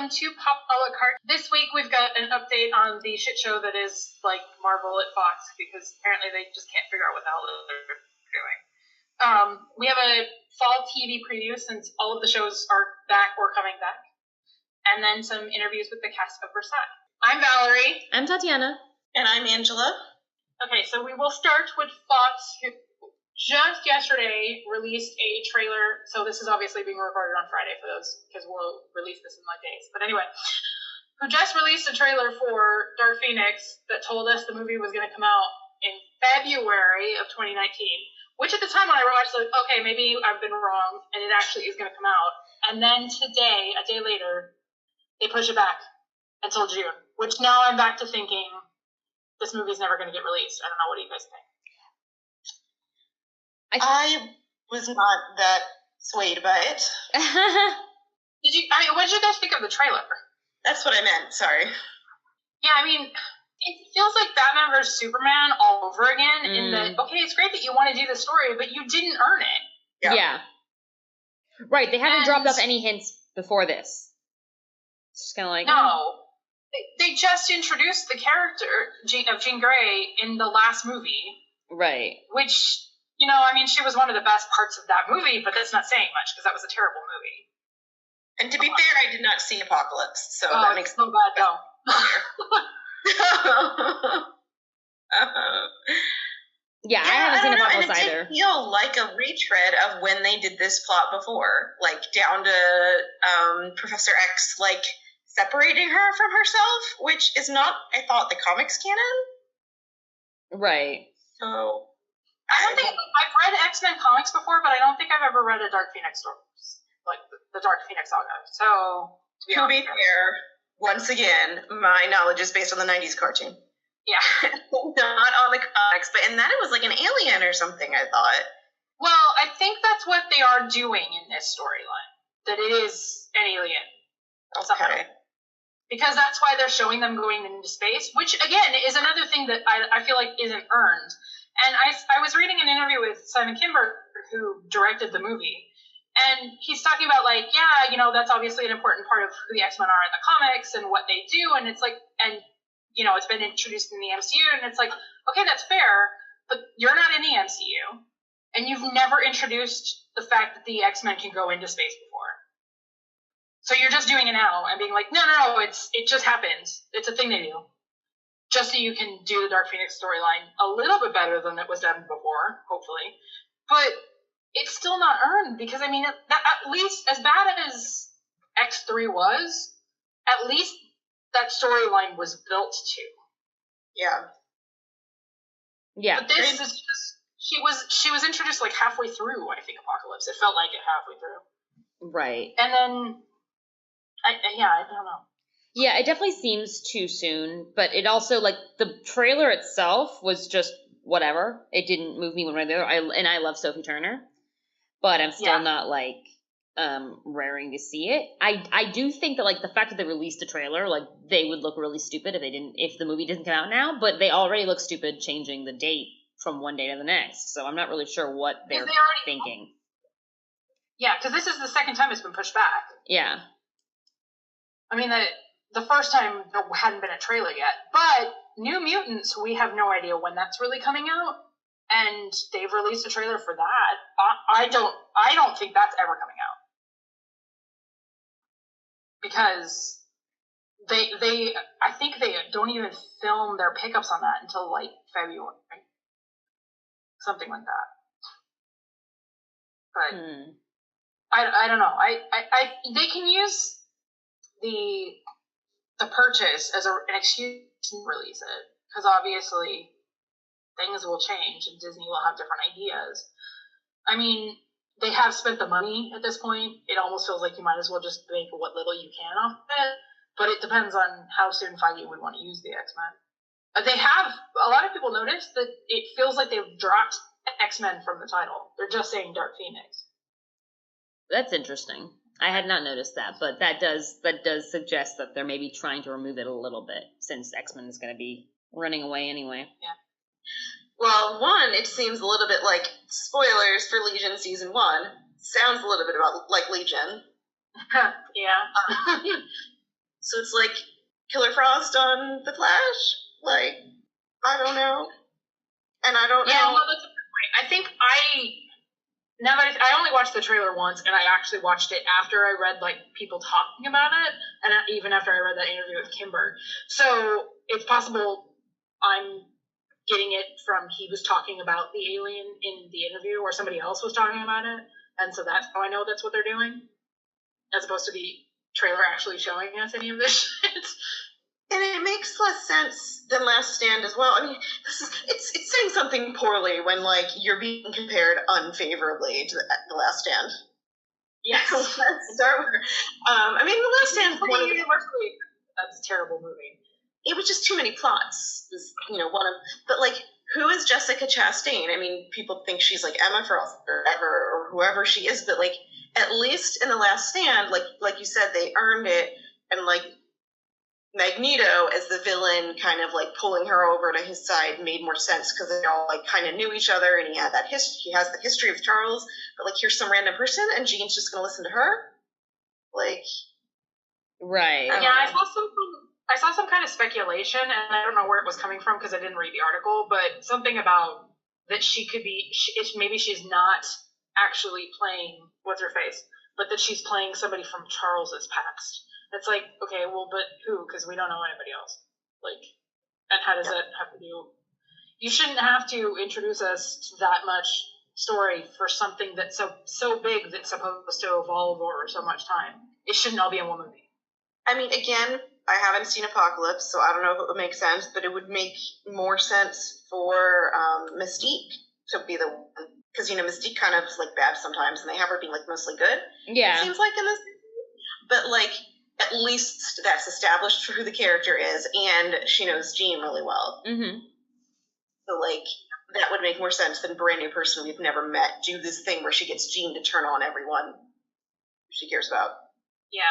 welcome to Pop a la Carte. This week we've got an update on the shit show that is like Marvel at Fox, because apparently they just can't figure out what the hell they're doing. We have a fall TV preview since all of the shows are back or coming back, and then some interviews with the cast of Versailles. I'm Valerie. I'm Tatiana. And I'm Angela. Okay, so we will start with Fox, who just yesterday released a trailer. So this is obviously being recorded on Friday for those, because we'll release this in like days. But anyway, who just released a trailer for Dark Phoenix that told us the movie was going to come out in February of 2019. Which at the time when I watched, like, okay, maybe I've been wrong, and it actually is going to come out. And then today, a day later, they push it back until June. Which now I'm back to thinking this movie's never going to get released. I don't know. What do you guys think? I was not that swayed by it. What did you guys think of the trailer? That's what I meant. Sorry. Yeah, I mean, it feels like Batman vs. Superman all over again. In that, okay, it's great that you want to do the story, but you didn't earn it. Yeah. Right. They haven't dropped off any hints before this. It's just kind of like no. They just introduced the character of Jean Grey in the last movie. Right. Which, you know, I mean, she was one of the best parts of that movie, but that's not saying much because that was a terrible movie. And to be fair, I did not see Apocalypse, so that makes so bad, though. Yeah, I haven't seen Apocalypse either. It did feel like a retread of when they did this plot before, like down to Professor X, like separating her from herself, which is not, I thought, the comics canon. Right. So I don't think I've read X-Men comics before, but I don't think I've ever read a Dark Phoenix story, like the Dark Phoenix Saga. So to be fair, once again, my knowledge is based on the 90s cartoon. Yeah. Not on the comics, but in that it was like an alien or something, I thought. Well, I think that's what they are doing in this storyline. That it is an alien. Okay. Because that's why they're showing them going into space, which, again, is another thing that I feel like isn't earned. And I was reading an interview with Simon Kinberg, who directed the movie, and he's talking about, like, yeah, you know, that's obviously an important part of who the X-Men are in the comics and what they do, and it's like, and, you know, it's been introduced in the MCU, and it's like, okay, that's fair, but you're not in the MCU, and you've never introduced the fact that the X-Men can go into space before. So you're just doing it now and being like, no, it just happens. It's a thing they do. Just so you can do the Dark Phoenix storyline a little bit better than it was done before, hopefully. But it's still not earned because, I mean, at least as bad as X3 was, at least that storyline was built to. Yeah. Yeah. But this is just, she was introduced like halfway through, I think, Apocalypse. It felt like it halfway through. Right. And then I don't know. Yeah, it definitely seems too soon, but it also, like, the trailer itself was just whatever. It didn't move me one way or the other. I love Sophie Turner, but I'm still not, like, raring to see it. I do think that, like, the fact that they released a trailer, like, they would look really stupid if the movie didn't come out now, but they already look stupid changing the date from one day to the next, so I'm not really sure what they're thinking. Yeah, because this is the second time it's been pushed back. Yeah. I mean, the first time there hadn't been a trailer yet, but New Mutants, we have no idea when that's really coming out, and they've released a trailer for that. I don't think that's ever coming out because I think they don't even film their pickups on that until like February, something like that. But I don't know. They can use the purchase as an excuse to release it, because obviously things will change and Disney will have different ideas. I mean, they have spent the money at this point. It almost feels like you might as well just make what little you can off of it, but it depends on how soon Feige would want to use the X-Men. They have, a lot of people noticed that it feels like they've dropped X-Men from the title. They're just saying Dark Phoenix. That's interesting. I had not noticed that, but that does suggest that they're maybe trying to remove it a little bit, since X-Men is going to be running away anyway. Yeah. Well, one, it seems a little bit like spoilers for Legion Season 1. Sounds a little bit about like Legion. Yeah. So it's like Killer Frost on The Flash? Like, I don't know. And I don't know. Yeah, well, that's a good point. I think now that I only watched the trailer once, and I actually watched it after I read, like, people talking about it, and even after I read that interview with Kimber. So it's possible I'm getting it from he was talking about the alien in the interview, or somebody else was talking about it, and so that's how I know that's what they're doing, as opposed to the trailer actually showing us any of this shit. And it makes less sense than Last Stand as well. I mean, it's saying something poorly when, like, you're being compared unfavorably to the Last Stand. Yes. Let's start with, I mean, the Last Stand is one of the universally, that's a terrible movie. It was just too many plots. Was, but like, who is Jessica Chastain? I mean, people think she's like Emma Frost or whoever she is, but like, at least in the Last Stand, like you said, they earned it, and like Magneto as the villain, kind of like pulling her over to his side, made more sense because they all like kind of knew each other, and he had that he has the history of Charles. But like, here's some random person, and Jean's just gonna listen to her, like, right? Yeah, I saw some kind of speculation, and I don't know where it was coming from because I didn't read the article, but something about that she could be, maybe she's not actually playing what's her face, but that she's playing somebody from Charles's past. It's like, okay, well, but who? Because we don't know anybody else. Like, and how does that have to do? You shouldn't have to introduce us to that much story for something that's so big that's supposed to evolve over so much time. It shouldn't all be in one movie. I mean, again, I haven't seen Apocalypse, so I don't know if it would make sense, but it would make more sense for Mystique to be the one. Because, Mystique kind of is, like, bad sometimes, and they have her being, like, mostly good. Yeah. It seems like in this movie. But, like, at least that's established for who the character is, and she knows Jean really well. Mm-hmm. So, like, that would make more sense than a brand new person we've never met do this thing where she gets Jean to turn on everyone she cares about. Yeah.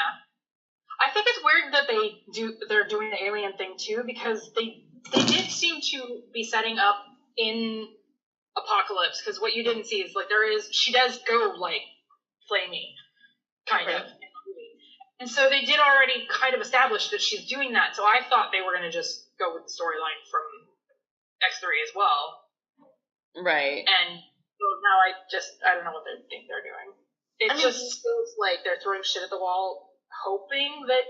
I think it's weird that they're doing the alien thing too, because they did seem to be setting up in Apocalypse, because what you didn't see is, like, she does go, like, flamey, kind of, in the movie. And so they did already kind of establish that she's doing that, so I thought they were going to just go with the storyline from X3 as well. Right. And so now I don't know what they think they're doing. It just feels like they're throwing shit at the wall, hoping that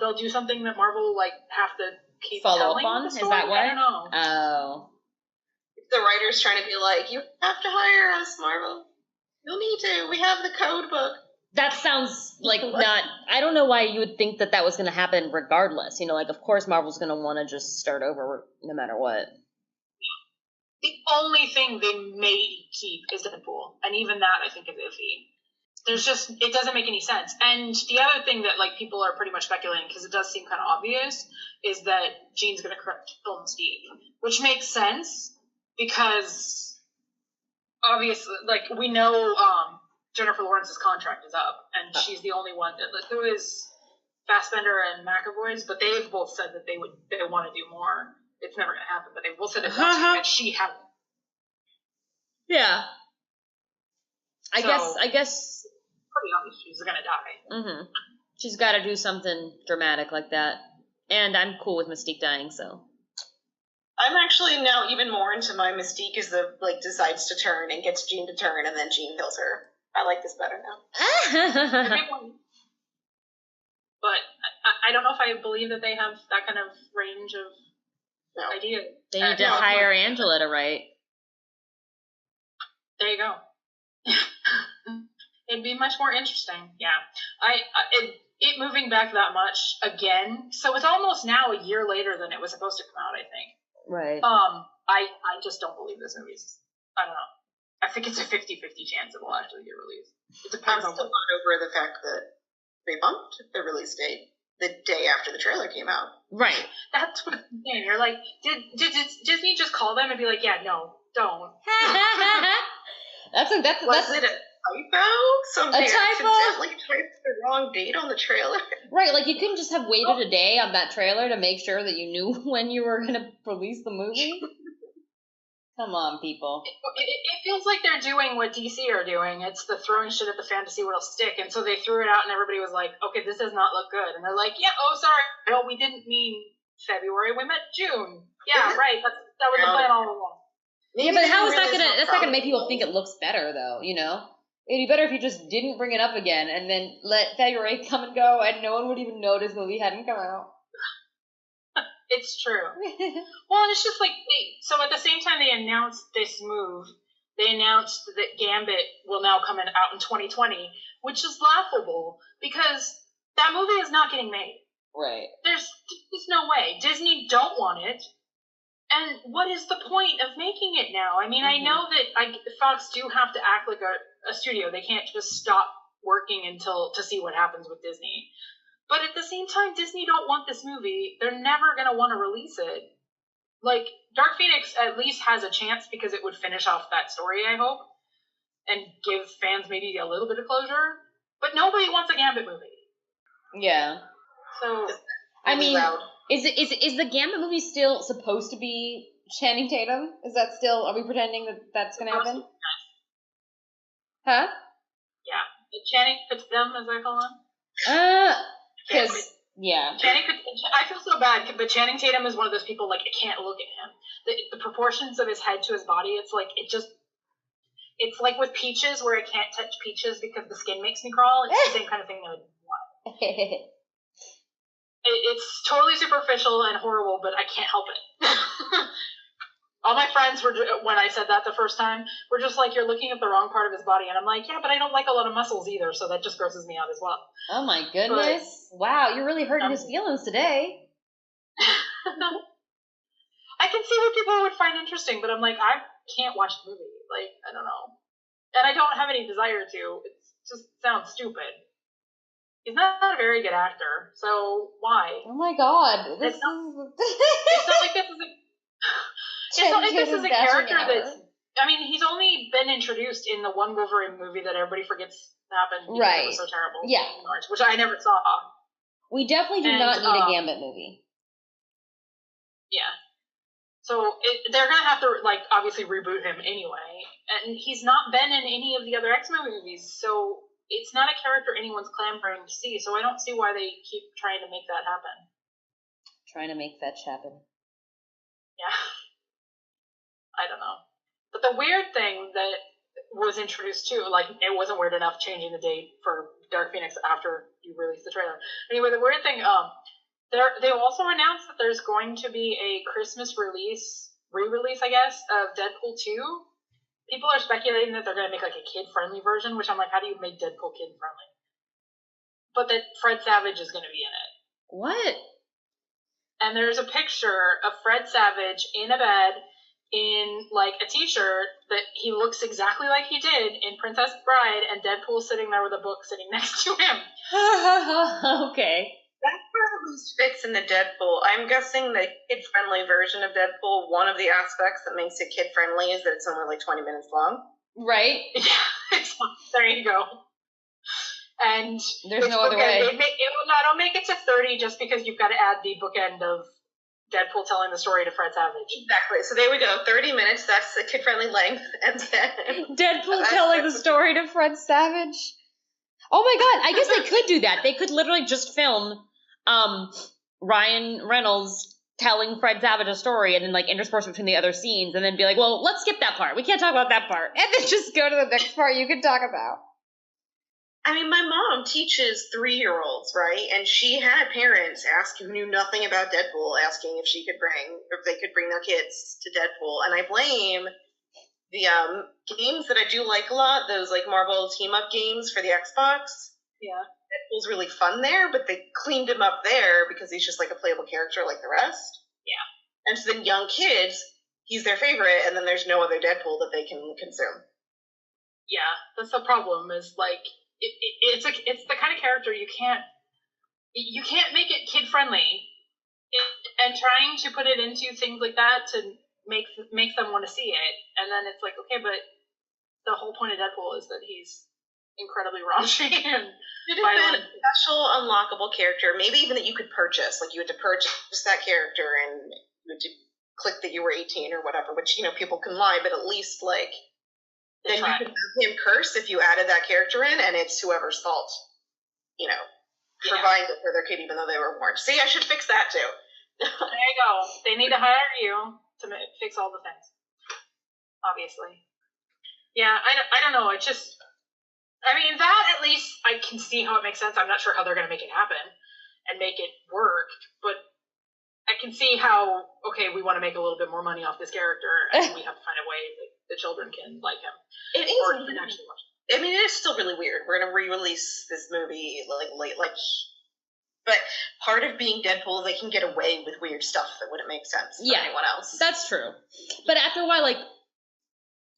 they'll do something that Marvel, like, have to keep follow telling up on. The story. Is that why? I don't know. Oh. The writer's trying to be like, you have to hire us, Marvel. You'll need to. We have the code book. That sounds like not. I don't know why you would think that was going to happen regardless. Like, of course Marvel's going to want to just start over no matter what. The only thing they may keep is Deadpool, and even that I think is iffy. It doesn't make any sense. And the other thing that, like, people are pretty much speculating, because it does seem kind of obvious, is that Jean's going to kill Mystique, which makes sense, because obviously, like, we know Jennifer Lawrence's contract is up, and she's the only one that, like, who is Fassbender and McAvoy's, but they've both said that they want to do more. It's never going to happen, but they've both said they want to, and she hasn't. Yeah. I guess pretty obvious she's gonna die. Mm-hmm. She's got to do something dramatic like that, and I'm cool with Mystique dying. So I'm actually now even more into my Mystique as decides to turn and gets Jean to turn, and then Jean kills her. I like this better now. But I don't know if I believe that they have that kind of range of ideas. They need to hire Angela to write. There you go. It'd be much more interesting. Yeah. It moving back that much again. So it's almost now a year later than it was supposed to come out, I think. Right. I just don't believe this movie's, I don't know. I think it's a 50-50 chance it will actually get released. It depends I'm still not over the fact that they bumped the release date the day after the trailer came out. Right. That's what I'm saying. You're like, did Disney just call them and be like, yeah, no, don't. Was it a typo? A typo? Like, typed the wrong date on the trailer? Right, like, you couldn't just have waited a day on that trailer to make sure that you knew when you were going to release the movie? Come on, people. It feels like they're doing what DC are doing. It's the throwing shit at the fan to see what'll stick. And so they threw it out and everybody was like, okay, this does not look good. And they're like, yeah, oh, sorry. No, we didn't mean February. We meant June. Yeah, right. That was the plan all along. Yeah, but how is that gonna? That's not gonna make people think it looks better, though. You know, it'd be better if you just didn't bring it up again and then let February come and go, and no one would even notice the movie hadn't come out. It's true. Well, it's just like so. At the same time they announced this move, they announced that Gambit will now come out in 2020, which is laughable because that movie is not getting made. Right. There's no way. Disney don't want it. And what is the point of making it now? I mean, I know that Fox do have to act like a studio. They can't just stop working to see what happens with Disney. But at the same time, Disney don't want this movie. They're never going to want to release it. Like, Dark Phoenix at least has a chance because it would finish off that story, I hope, and give fans maybe a little bit of closure. But nobody wants a Gambit movie. Yeah. So, I mean, is the Gambit movie still supposed to be Channing Tatum? Is that still, are we pretending that that's going to happen? Huh? Yeah. Channing Tatum, as I call him. Because, yeah. I feel so bad, but Channing Tatum is one of those people, like, I can't look at him. The proportions of his head to his body, it's like, it's like with Peaches, where I can't touch Peaches because the skin makes me crawl. It's the same kind of thing that I want. It's totally superficial and horrible, but I can't help it. All my friends were, when I said that the first time, were just like, you're looking at the wrong part of his body. And I'm like, yeah, but I don't like a lot of muscles either, so that just grosses me out as well. Oh my goodness. But, wow, you're really hurting his feelings today. I can see what people would find interesting, but I'm like, I can't watch the movie. Like, I don't know. And I don't have any desire to. It just sounds stupid. He's not a very good actor, so why? Oh my god. It's not like this is a... It's not like this is a character that's... I mean, he's only been introduced in the one Wolverine movie that everybody forgets happened because it was so terrible. Yeah. Which I never saw. We definitely do not need a Gambit movie. Yeah. So they're going to have to, like, obviously reboot him anyway. And he's not been in any of the other X-Men movies, so it's not a character anyone's clamoring to see. So I don't see why they keep trying to make that happen. Trying to make fetch happen. Yeah. I don't know. But the weird thing that was introduced too, like, it wasn't weird enough changing the date for Dark Phoenix after you released the trailer. Anyway, the weird thing, they also announced that there's going to be a Christmas re-release, I guess, of Deadpool 2. People are speculating that they're going to make, like, a kid-friendly version, which I'm like, how do you make Deadpool kid-friendly? But that Fred Savage is going to be in it. What? And there's a picture of Fred Savage in a bed in, like, a t-shirt that he looks exactly like he did in Princess Bride, and Deadpool sitting there with a book sitting next to him. Okay. That part at least fits in the Deadpool. I'm guessing the kid-friendly version of Deadpool, one of the aspects that makes it kid-friendly is that it's only like 20 minutes long. Right? Yeah. There you go. And there's no other way. It'll make it to 30 just because you've got to add the bookend of Deadpool telling the story to Fred Savage. Exactly. So there we go. 30 minutes. That's the kid-friendly length. And then Deadpool telling the story to Fred Savage. Oh my god! I guess they could do that. They could literally just film Ryan Reynolds telling Fred Savage a story and then, like, intersperse between the other scenes and then be like, well, let's skip that part. We can't talk about that part. And then just go to the next part you can talk about. I mean, my mom teaches 3-year-olds, right? And she had parents ask who knew nothing about Deadpool, asking if they could bring their kids to Deadpool. And I blame the games that I do like a lot, those, like, Marvel team-up games for the Xbox. Yeah. Deadpool's really fun there, but they cleaned him up there because he's just, like, a playable character like the rest. Yeah. And so then young kids, he's their favorite, and then there's no other Deadpool that they can consume. Yeah, that's the problem, is, like, it's the kind of character you can't make it kid friendly, and trying to put it into things like that to make them want to see it, and then it's like, okay, but the whole point of Deadpool is that he's incredibly raunchy and violent. A special unlockable character, maybe even that you could purchase, like you had to purchase that character and you had to click that you were 18 or whatever, which, people can lie, but at least, like, then you could have him curse if you added that character in, and it's whoever's fault, for buying it for their kid even though they were born. See, I should fix that too. There you go. They need to hire you to fix all the things. Obviously. Yeah, I don't know. It's just, that at least I can see how it makes sense. I'm not sure how they're going to make it happen and make it work, but I can see how, okay, we want to make a little bit more money off this character, and we have to find a way that the children can like him. It is. Or can actually watch it. It is still really weird. We're going to re-release this movie, but part of being Deadpool, they can get away with weird stuff that wouldn't make sense for anyone else. That's true. But after a while, like,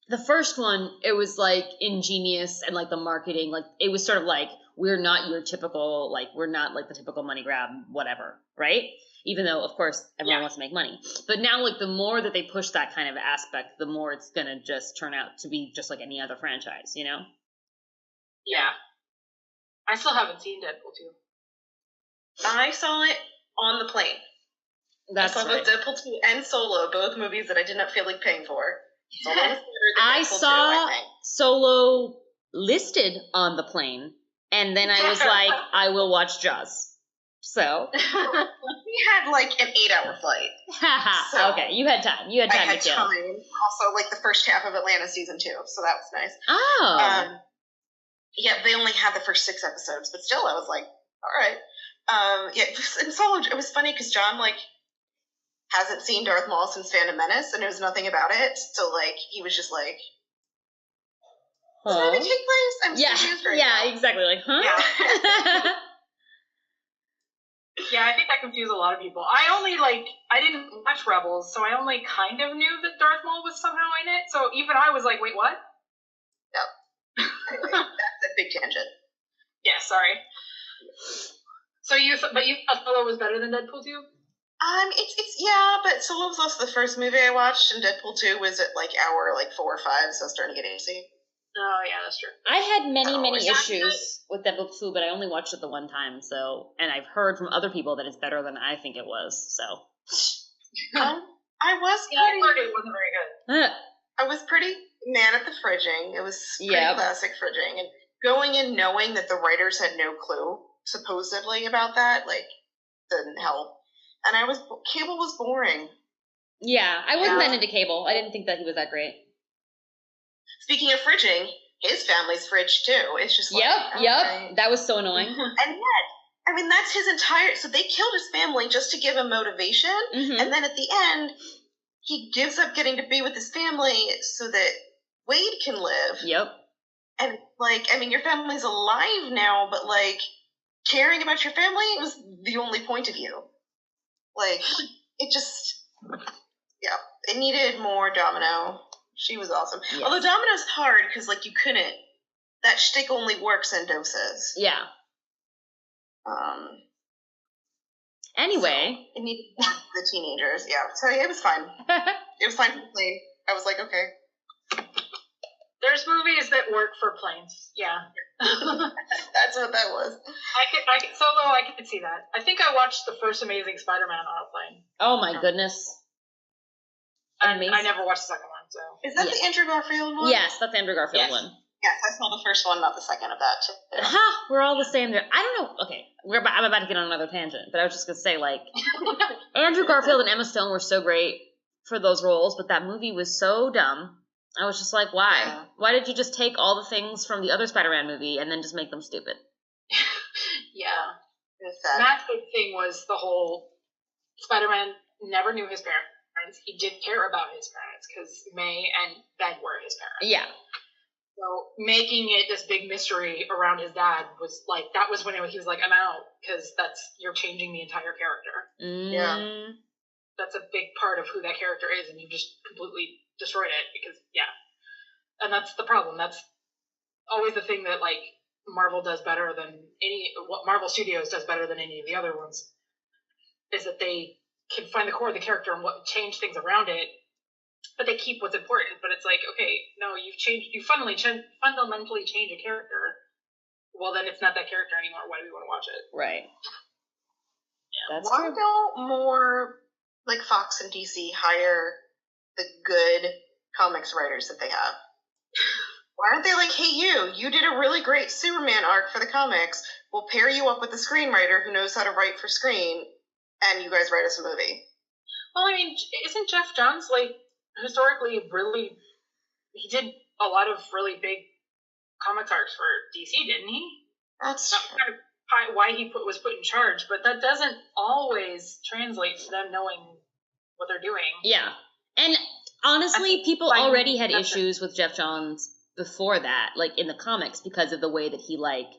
the first one, it was, like, ingenious, and, like, the marketing, like, it was sort of like, we're not your typical, like, we're not, like, the typical money grab, whatever, right? Even though, of course, everyone wants to make money. But now, like, the more that they push that kind of aspect, the more it's gonna just turn out to be just like any other franchise, Yeah. I still haven't seen Deadpool 2. I saw it on the plane. I saw both Deadpool 2 and Solo, both movies that I did not feel like paying for. I saw Solo listed on the plane, and then I was like, I will watch Jaws. So we had like an 8-hour flight. So okay, you had time. You had time to kill. Also, like the first half of Atlanta season 2, so that was nice. Oh. Yeah, they only had the first 6 episodes, but still, I was like, all right. In Solo, it was funny because John hasn't seen Darth Maul since Phantom Menace and knows nothing about it. So he was just like, does that take place? I'm confused right now. Yeah, exactly. Like, huh? Yeah. Yeah, I think that confused a lot of people. I didn't watch Rebels, so I only kind of knew that Darth Maul was somehow in it. So even I was like, wait, what? Yep. Anyway, that's a big tangent. Yeah, sorry. So you thought Solo was better than Deadpool 2? But Solo was also the first movie I watched, and Deadpool 2 was at hour 4 or 5, so I was starting to get antsy. Oh, yeah, that's true. I had many issues with Deadpool 2, but I only watched it the one time, and I've heard from other people that it's better than I think it was, so. I heard it wasn't very good. I was pretty mad at the fridging. It was pretty classic fridging, and going in knowing that the writers had no clue, supposedly, about that, didn't help. And Cable was boring. Yeah, I wasn't that into Cable. I didn't think that he was that great. Speaking of fridging, his family's fridge too. It's just Yep. That was so annoying. And yet, that's his entire. So they killed his family just to give him motivation, and then at the end, he gives up getting to be with his family so that Wade can live. Yep. And your family's alive now, but caring about your family was the only point of view. It just, it needed more Domino. She was awesome. Yes. Although Domino's hard because, you couldn't, that shtick only works in doses. Yeah. Anyway. So it needed more for the teenagers. Yeah. So, it was fine. It was fine for the plane. I was like, okay. There's movies that work for planes. Yeah. That's what that was. Solo, I could see that. I think I watched the first Amazing Spider-Man on a plane. Oh my goodness. Amazing. I never watched the second one, so. Is that the Andrew Garfield one? Yes, that's the Andrew Garfield one. Yes, I saw the first one, not the second of that, too. We're all the same there. I don't know. Okay, I'm about to get on another tangent, but I was just going to say, Andrew Garfield and Emma Stone were so great for those roles, but that movie was so dumb. I was just like, why? Yeah. Why did you just take all the things from the other Spider-Man movie and then just make them stupid? Yeah. Matt's big thing was the whole Spider-Man never knew his parents. He did care about his parents because May and Ben were his parents. Yeah. So making it this big mystery around his dad was that was when he was like, I'm out, because you're changing the entire character. Yeah. That's a big part of who that character is, and you just completely destroyed it because, and that's the problem. That's always the thing that Marvel does better than what Marvel Studios does better than any of the other ones, is that they can find the core of the character and change things around it, but they keep what's important. But it's okay, no, you fundamentally change a character. Well, then it's not that character anymore. Why do we want to watch it? Right. Yeah. Why don't more like Fox and DC hire the good comics writers that they have? Why aren't they like, hey, you did a really great Superman arc for the comics. We'll pair you up with a screenwriter who knows how to write for screen, and you guys write us a movie. Well, I mean, isn't Jeff Johns, like, historically really, he did a lot of really big comics arcs for DC, didn't he? That's kind of why he was put in charge, but that doesn't always translate to them knowing what they're doing. Yeah. And honestly, people already had issues with Jeff Johns before that, like in the comics, because of the way that he, like,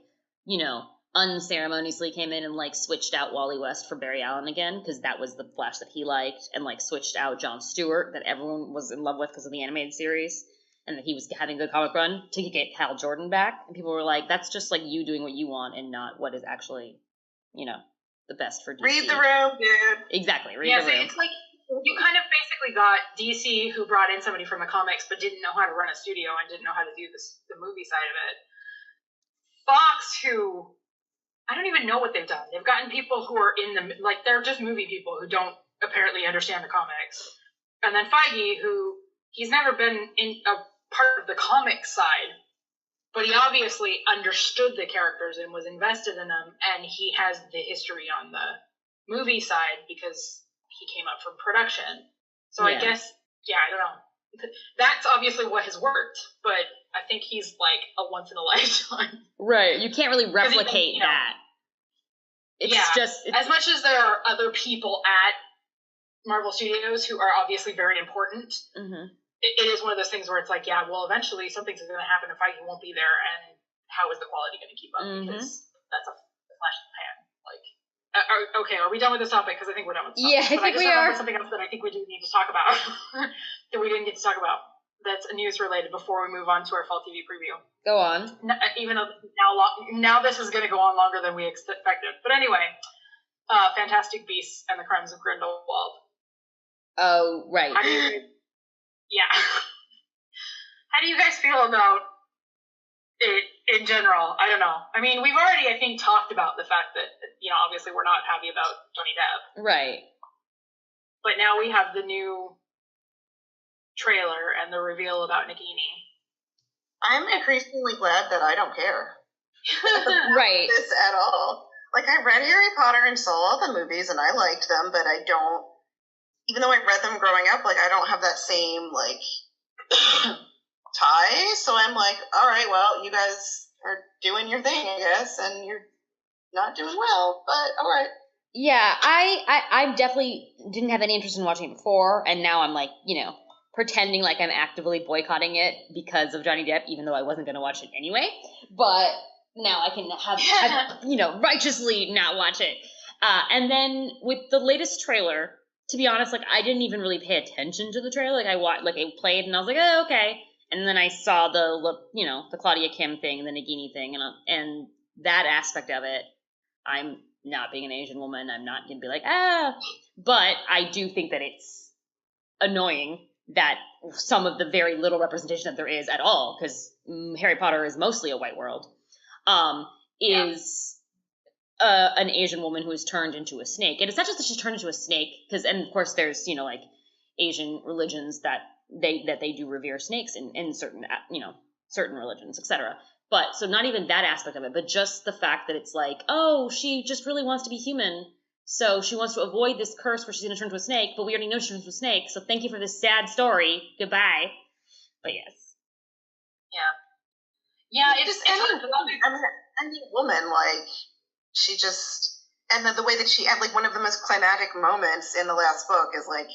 you know, unceremoniously came in and like switched out Wally West for Barry Allen again, because that was the Flash that he liked, and like switched out Jon Stewart that everyone was in love with because of the animated series, and that he was having a good comic run, to get Hal Jordan back. And people were like, that's just like you doing what you want and not what is actually, you know, the best for DC. Read the room, dude. Exactly, read the room. It's like you kind of basically got DC, who brought in somebody from the comics but didn't know how to run a studio and didn't know how to do the movie side of it. Fox, who I don't even know what they've done. They've gotten people who are they're just movie people who don't apparently understand the comics. And then Feige, who he's never been in a part of the comics side, but he obviously understood the characters and was invested in them, and he has the history on the movie side because he came up from production. So I guess, I don't know. That's obviously what has worked, but I think he's like a once in a lifetime. Right. You can't really replicate that. It's just as much as there are other people at Marvel Studios who are obviously very important. Mm-hmm. It is one of those things where it's like, eventually something's going to happen if Feige won't be there, and how is the quality going to keep up? Mm-hmm. Because that's a flash in the pan. Like, okay, are we done with this topic? Because I think we're done with this topic. Yeah, I think we are. Something else that I think we do need to talk about that we didn't get to talk about. That's news related before we move on to our fall TV preview. Go on. Even though now this is going to go on longer than we expected. But anyway, Fantastic Beasts and the Crimes of Grindelwald. Oh, right. How do you guys feel about it in general? I don't know. I mean, we've already, I think, talked about the fact that, obviously we're not happy about Johnny Depp. Right. But now we have the new trailer and the reveal about Nagini. I'm increasingly glad that I don't care. Right. This at all. Like, I read Harry Potter and saw all the movies and I liked them, but I don't, even though I read them growing up, like, I don't have that same, like, tie. So I'm like, all right, well, you guys are doing your thing, I guess, and you're not doing well, but all right. Yeah, I definitely didn't have any interest in watching it before, and now I'm like, pretending like I'm actively boycotting it because of Johnny Depp, even though I wasn't going to watch it anyway. But now I can have righteously not watch it. And then with the latest trailer, to be honest, like, I didn't even really pay attention to the trailer. Like, I played and I was like, oh, okay. And then I saw the Claudia Kim thing, the Nagini thing, and that aspect of it. I'm not being an Asian woman. I'm not going to be like, but I do think that it's annoying that some of the very little representation that there is at all, because Harry Potter is mostly a white world, is an Asian woman who is turned into a snake. And it's not just that she's turned into a snake, and of course there's, like, Asian religions that they do revere snakes in certain, certain religions, etc. But, so not even that aspect of it, but just the fact that it's like, oh, she just really wants to be human, so she wants to avoid this curse where she's going to turn into a snake, but we already know she turns into a snake, so thank you for this sad story. Goodbye. But yes. Yeah, it's any woman, like, she just, and the way that she had, like, one of the most climactic moments in the last book is, like,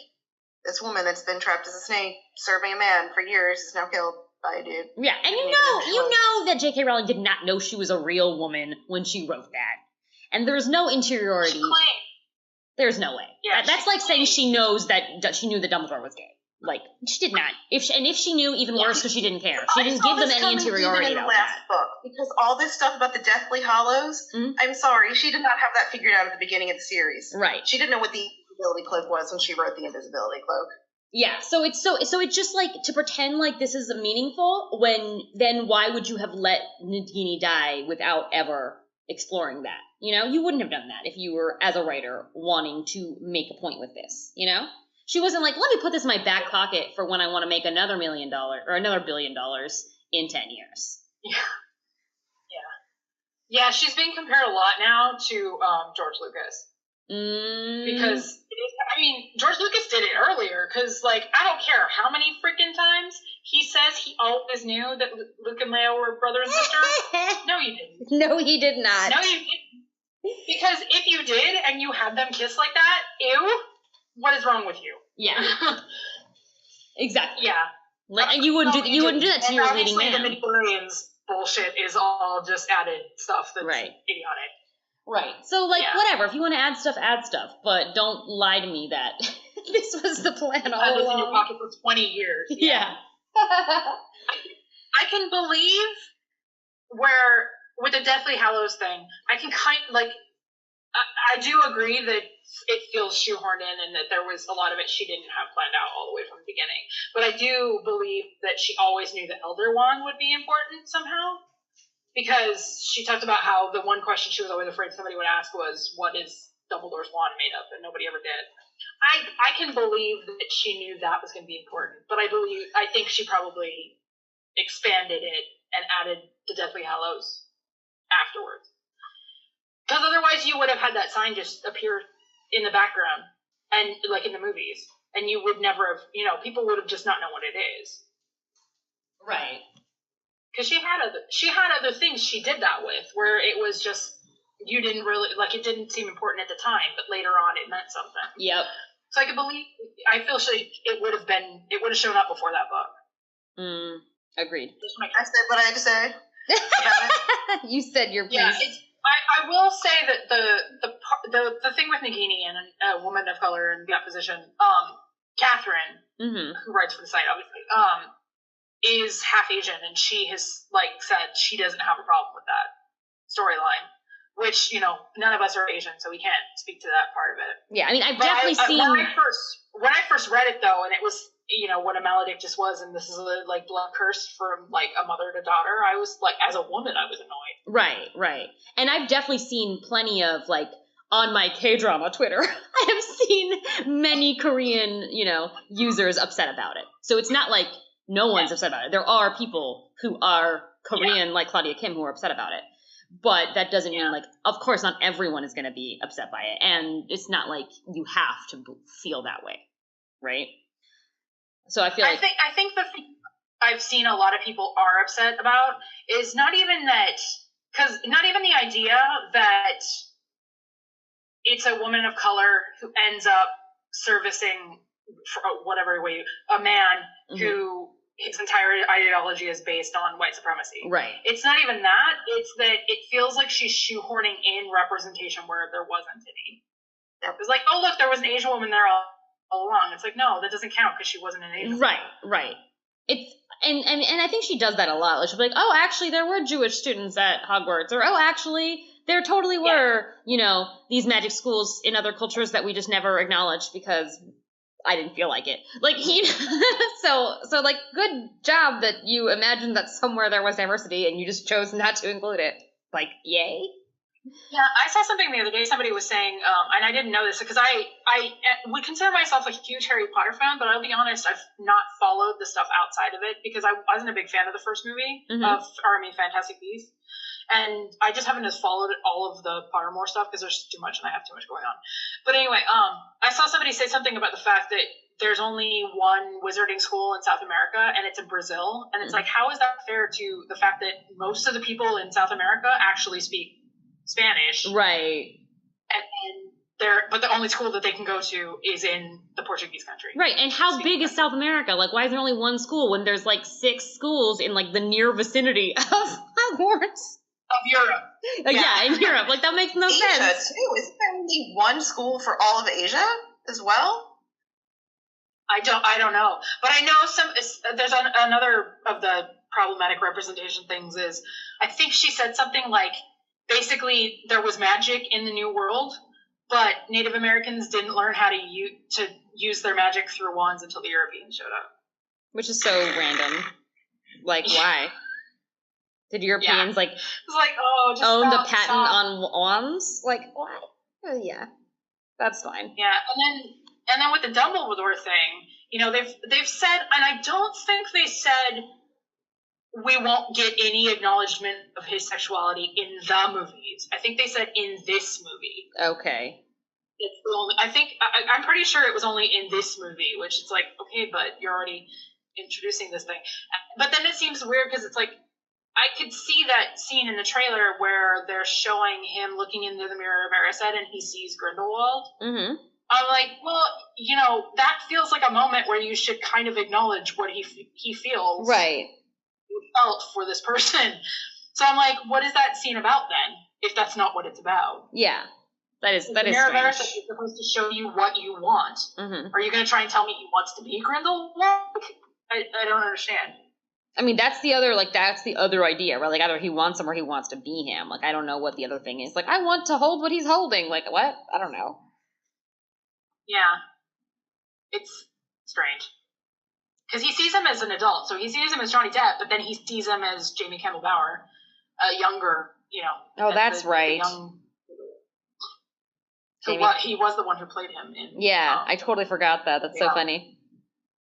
this woman that's been trapped as a snake, serving a man for years, is now killed by a dude. Yeah, and you know that J.K. Rowling did not know she was a real woman when she wrote that. And there's no interiority. There's no way. Yeah, that's like saying she knows that she knew that Dumbledore was gay. Like, she did not. If she knew, even worse, because she didn't care. She didn't give them any interiority in the last book, because all this stuff about the Deathly Hallows, I'm sorry, she did not have that figured out at the beginning of the series. Right. She didn't know what the invisibility cloak was when she wrote the invisibility cloak. Yeah, so it's just like to pretend like this is meaningful then why would you have let Nagini die without ever exploring that. You know, you wouldn't have done that if you were, as a writer, wanting to make a point with this, you know? She wasn't like, let me put this in my back pocket for when I want to make another $1 million or another $1 billion in 10 years. Yeah, she's being compared a lot now to George Lucas. Because, George Lucas did it earlier, because, like, I don't care how many freaking times he says he always knew that Luke and Leia were brother and sister. No, you didn't. No, he did not. No, you didn't. Because if you did and you had them kiss like that, ew, what is wrong with you? Yeah. Exactly. Yeah. And you wouldn't do that to your leading man. The midichlorians bullshit is all just added stuff that's idiotic. Right. So, like, whatever. If you want to add stuff. But don't lie to me that this was the plan all along. It was in your pocket for 20 years. Yeah. I can believe where, with the Deathly Hallows thing, I can I do agree that it feels shoehorned in and that there was a lot of it she didn't have planned out all the way from the beginning. But I do believe that she always knew the Elder Wand would be important somehow. Because she talked about how the one question she was always afraid somebody would ask was, what is Dumbledore's wand made of? And nobody ever did. I can believe that she knew that was going to be important. But I think she probably expanded it and added the Deathly Hallows afterwards. Because otherwise you would have had that sign just appear in the background, and like in the movies. And you would never have, people would have just not known what it is. Right. Because she had other things she did that with, where it was just, you didn't really, like, it didn't seem important at the time, but later on it meant something. Yep. So I feel it would have shown up before that book. Agreed. I said what I had to say about it. You said your piece. Yeah, I will say that the thing with Nagini and a woman of color in that position, Catherine, who writes for the site, obviously, is half Asian, and she has, like, said she doesn't have a problem with that storyline, which, none of us are Asian, so we can't speak to that part of it. Yeah, I've definitely seen... When I first read it, though, and it was, what a malediction was, and this is a, like, blood curse from, like, a mother to daughter, I was, like, as a woman, I was annoyed. Right. And I've definitely seen plenty of, like, on my K-drama Twitter, I have seen many Korean, users upset about it. So it's not like no one's upset about it. There are people who are Korean, like Claudia Kim, who are upset about it. But that doesn't mean, like, of course not everyone is going to be upset by it. And it's not like you have to feel that way, right? So I feel like... I think the thing I've seen a lot of people are upset about is not even that... Because not even the idea that it's a woman of color who ends up servicing, for whatever way, a man who his entire ideology is based on white supremacy. Right. It's not even that. It's that it feels like she's shoehorning in representation where there wasn't any. It was like, oh, look, there was an Asian woman there all along. It's like, no, that doesn't count because she wasn't an Asian woman. Right. It's and I think she does that a lot. Like, she'll be like, oh, actually, there were Jewish students at Hogwarts, or oh, actually, there totally were, these magic schools in other cultures that we just never acknowledged because I didn't feel like it. Like, so like, good job that you imagined that somewhere there was diversity and you just chose not to include it. Like, yay. Yeah, I saw something the other day. Somebody was saying, and I didn't know this because I would consider myself a huge Harry Potter fan, but I'll be honest, I've not followed the stuff outside of it because I wasn't a big fan of the first movie Fantastic Beasts, and I just haven't followed all of the Pottermore stuff because there's too much and I have too much going on. But anyway, I saw somebody say something about the fact that there's only one wizarding school in South America, and it's in Brazil, and it's like, how is that fair to the fact that most of the people in South America actually speak Spanish, right? But the only school that they can go to is in the Portuguese country, right? And how big is South America? Like, why is there only one school when there's like 6 schools in like the near vicinity of Hogwarts? Of Europe, in Europe. Like, that makes no sense. Asia too. Isn't there only one school for all of Asia as well? I don't know, but I know there's another of the problematic representation things is I think she said something like, basically, there was magic in the New World, but Native Americans didn't learn how to use their magic through wands until the Europeans showed up. Which is so random. Like, why? Did Europeans like it's like, oh, just own stop, the patent stop. on wands? Like what? Yeah, that's fine. Yeah, and then with the Dumbledore thing, you know, they've said, and I don't think they said we won't get any acknowledgement of his sexuality in the movies. I think they said in this movie. Okay. It's the only, I'm pretty sure it was only in this movie, which it's like, okay, but you're already introducing this thing. But then it seems weird because it's like, I could see that scene in the trailer where they're showing him looking into the mirror of Erised and he sees Grindelwald. Mm-hmm. I'm like, well, you know, that feels like a moment where you should kind of acknowledge what he feels. Right. Felt for this person. So I'm like, what is that scene about then? If that's not what it's about. Yeah. That is strange. Mirror of Erised is supposed to show you what you want. Mm-hmm. Are you going to try and tell me he wants to be Grindelwald? I don't understand. I mean, that's the other idea, right? Like, either he wants him or he wants to be him. Like, I don't know what the other thing is. Like, I want to hold what he's holding. Like, what? I don't know. Yeah. It's strange. Because he sees him as an adult. So he sees him as Johnny Depp, but then he sees him as Jamie Campbell Bower, a younger, you know. Oh, that's right. So he was the one who played him in. Yeah, I totally forgot that. That's so funny.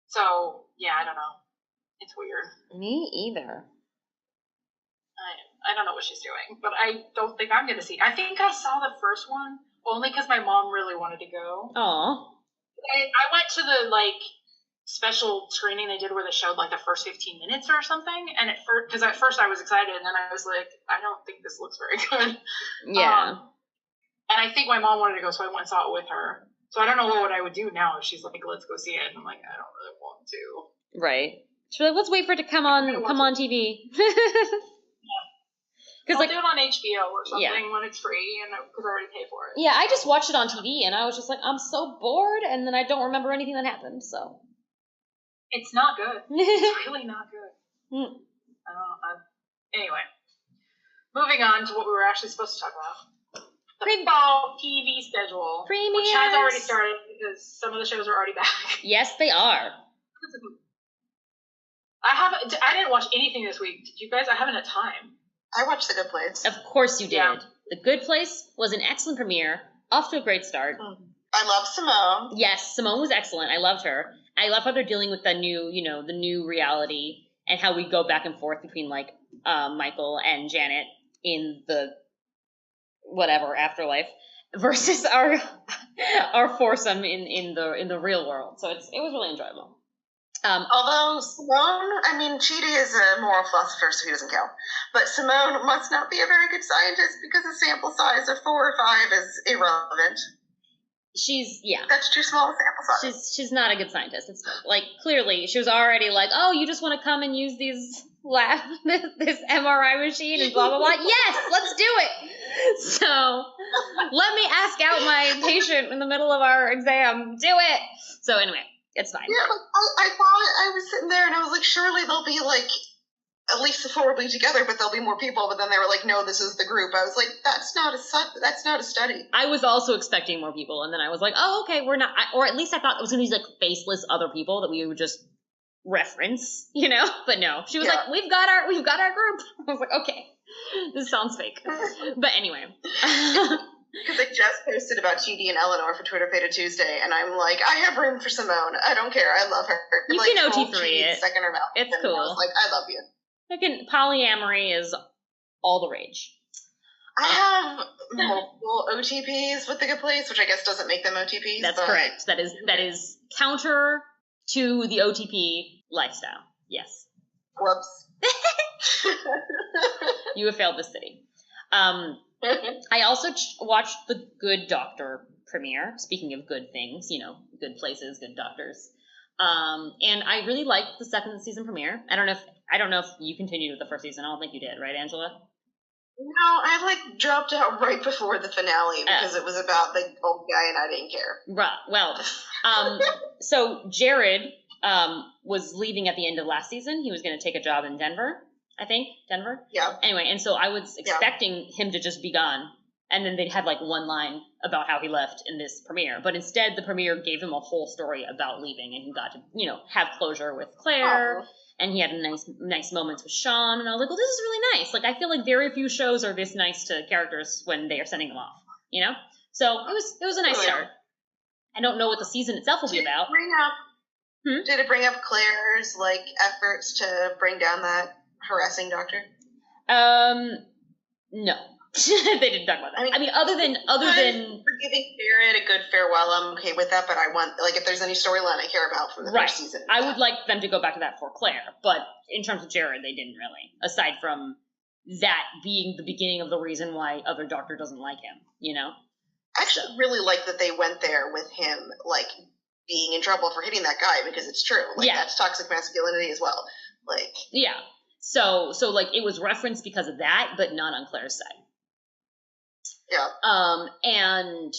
So, yeah, I don't know. It's weird. Me either. I don't know what she's doing, but I don't think I'm going to see. I think I saw the first one only because my mom really wanted to go. Aw. I went to the, like, special screening they did where they showed, like, the first 15 minutes or something, and because at first I was excited, and then I was like, I don't think this looks very good. Yeah. And I think my mom wanted to go, so I went and saw it with her. So I don't know what I would do now if she's like, let's go see it. And I'm like, I don't really want to. Right. She's like, let's wait for it to come on TV. Because I'll do it on HBO or something when it's free, and because I already pay for it. Yeah, I just watched it on TV, and I was just like, I'm so bored, and then I don't remember anything that happened, so. It's not good. It's really not good. Anyway. Moving on to what we were actually supposed to talk about. The fall TV schedule, which has already started because some of the shows are already back. Yes, they are. I didn't watch anything this week. Did you guys? I haven't had time. I watched The Good Place. Of course you did. Yeah. The Good Place was an excellent premiere, off to a great start. I love Simone. Yes, Simone was excellent. I loved her. I love how they're dealing with the new reality and how we go back and forth between like Michael and Janet in the whatever afterlife versus our foursome in the real world. So it was really enjoyable. Although Simone, I mean, Chidi is a moral philosopher, so he doesn't count. But Simone must not be a very good scientist because a sample size of 4 or 5 is irrelevant. That's too small a sample size. She's not a good scientist. It's like clearly she was already like, oh, you just want to come and use this MRI machine and blah blah blah. Yes, let's do it. So let me ask out my patient in the middle of our exam. Do it. So anyway, it's fine. Yeah, I thought I was sitting there and I was like, surely they'll be like, at least the 4 will be together, but there'll be more people. But then they were like, no, this is the group. I was like, that's not a study. I was also expecting more people, and then I was like, oh, okay, we're not, or at least I thought it was going to be like faceless other people that we would just reference, But no, she was like, we've got our group. I was like, okay, this sounds fake. But anyway. Because I just posted about Chidi and Eleanor for Twitter Peta Tuesday, and I'm like, I have room for Simone. I don't care. I love her. You like, can OT3 it. Second her mouth. It's cool. I was like, I love you. Polyamory is all the rage. I have multiple OTPs with The Good Place, which I guess doesn't make them OTPs. That's correct. That is counter to the OTP lifestyle. Yes. Whoops. You have failed the city. I also watched the Good Doctor premiere. Speaking of good things, good places, good doctors. And I really liked the second season premiere. I don't know if you continued with the first season. I don't think you did, right, Angela? No, I dropped out right before the finale because it was about the old guy and I didn't care. Right. Well, so Jared was leaving at the end of last season. He was going to take a job in Denver. I think Denver. Yeah. Anyway, and so I was expecting him to just be gone, and then they'd have one line about how he left in this premiere. But instead, the premiere gave him a whole story about leaving, and he got to have closure with Claire And he had nice moments with Sean, and I was like, well, this is really nice. Like, I feel like very few shows are this nice to characters when they are sending them off, you know? So it was a nice start. I don't know what the season itself will be about. Did it bring up Claire's, like, efforts to bring down that harassing doctor? No. They didn't talk about that. I mean, other than for giving Barrett a good farewell, I'm okay with that. But I want, like, if there's any storyline I care about from the first season, I would like them to go back to that for Claire. But in terms of Jared, they didn't really. Aside from that being the beginning of the reason why other doctor doesn't like him, you know. I actually really like that they went there with him, like, being in trouble for hitting that guy, because it's true. Like, that's toxic masculinity as well. Like, yeah. So like it was referenced because of that, but not on Claire's side. Yeah. And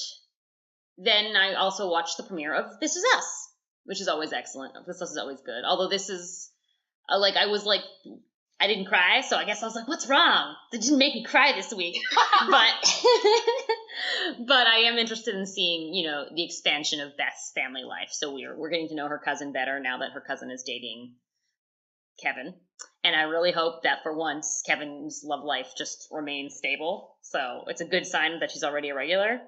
then I also watched the premiere of This Is Us, which is always excellent. This is always good. Although this is I didn't cry, so I guess I was like, what's wrong? It didn't make me cry this week. But I am interested in seeing, you know, the expansion of Beth's family life. So we're getting to know her cousin better now that her cousin is dating Kevin. And I really hope that for once Kevin's love life just remains stable. So it's a good sign that she's already a regular,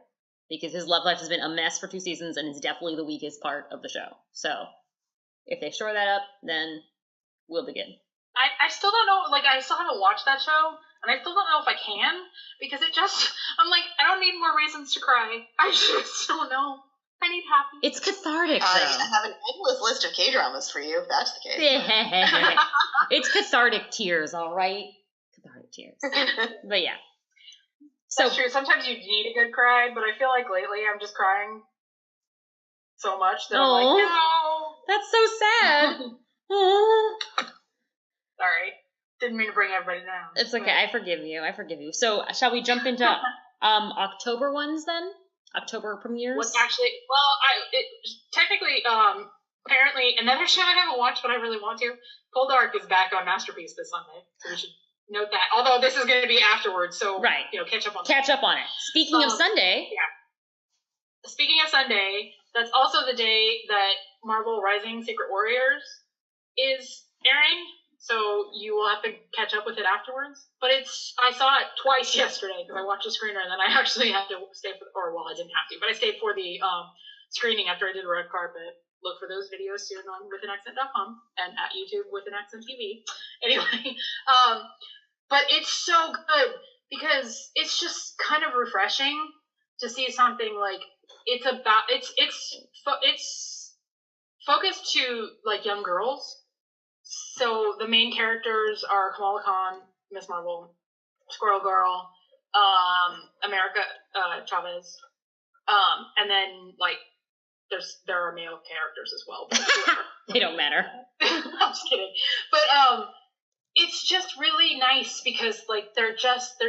because his love life has been a mess for 2 seasons and is definitely the weakest part of the show. So if they shore that up, then we'll be good. I still don't know, like, I still haven't watched that show, and I still don't know if I can, because I'm like, I don't need more reasons to cry. I just don't know. I need happy. It's cathartic, though. I have an endless list of K-dramas for you, if that's the case. It's cathartic tears, all right? Cathartic tears. But yeah. That's true. Sometimes you need a good cry, but I feel like lately I'm just crying so much that I'm like, no. That's so sad. Sorry. Didn't mean to bring everybody down. It's okay. I forgive you. So shall we jump into October ones then? October premieres? Well, actually, technically, apparently, another show I haven't watched, but I really want to. Cold Dark is back on Masterpiece this Sunday, so we should note that. Although this is going to be afterwards, so catch up on it. Speaking of Sunday, Speaking of Sunday, that's also the day that Marvel Rising Secret Warriors is airing. So you will have to catch up with it afterwards. But I saw it twice yesterday because I watched the screener and then I actually had to stay I didn't have to, but I stayed for the screening after I did red carpet. Look for those videos soon on withanaccent.com and at YouTube with an accent TV. Anyway, but it's so good because it's just kind of refreshing to see something like it's focused to like young girls. So the main characters are Kamala Khan, Miss Marvel, Squirrel Girl, America Chavez, and then like there are male characters as well. But they don't matter. I'm just kidding. But it's just really nice because like they're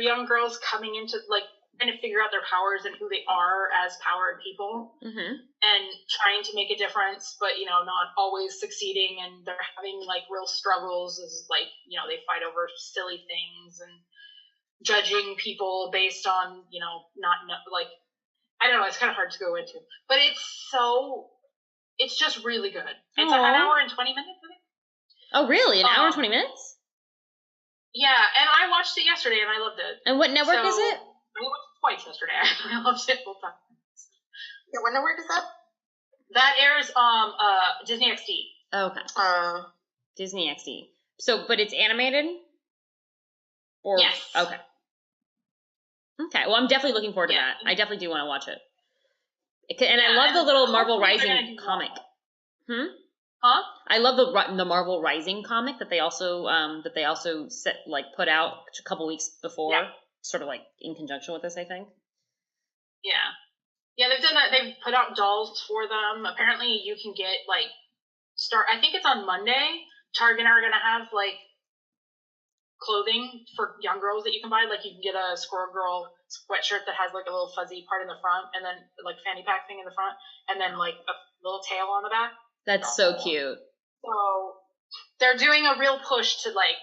young girls coming into like trying to figure out their powers and who they are as powered people, and trying to make a difference, but not always succeeding, and they're having like real struggles as like they fight over silly things and judging people based on like I don't know, it's kind of hard to go into, but it's just really good. It's an hour and 20 minutes, I think. Oh really? An hour and 20 minutes? Yeah, and I watched it yesterday and I loved it. And what network is it? I watched it twice yesterday. I loved it both times. Yeah, what network is that? That airs Disney XD. Okay. Disney XD. So, but it's animated? Or, yes. Okay. Okay. Well, I'm definitely looking forward to that. I definitely do want to watch it. And I love the little Marvel Rising comic. Huh? I love the Marvel Rising comic that they also put out a couple weeks before, sort of like in conjunction with this, I think. Yeah, they've done that. They've put out dolls for them. Apparently, you can get I think it's on Monday. Target are gonna have like clothing for young girls that you can buy. Like you can get a Squirrel Girl sweatshirt that has like a little fuzzy part in the front, and then like fanny pack thing in the front, and then like a little tail on the back. That's so cute. So they're doing a real push to like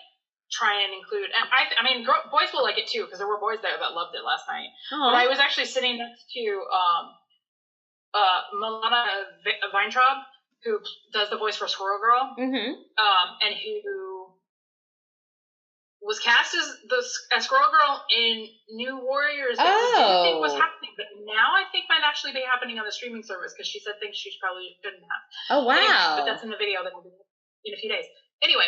try and include, and I mean boys will like it too because there were boys there that loved it last night. But I was actually sitting next to Milana Weintraub, who does the voice for Squirrel Girl, Mm-hmm. And who was cast as Squirrel Girl in New Warriors that we didn't think was happening, but now I think might actually be happening on the streaming service because she said things she probably shouldn't have. Oh, wow. Anyway, but that's in the video that will be in a few days. Anyway,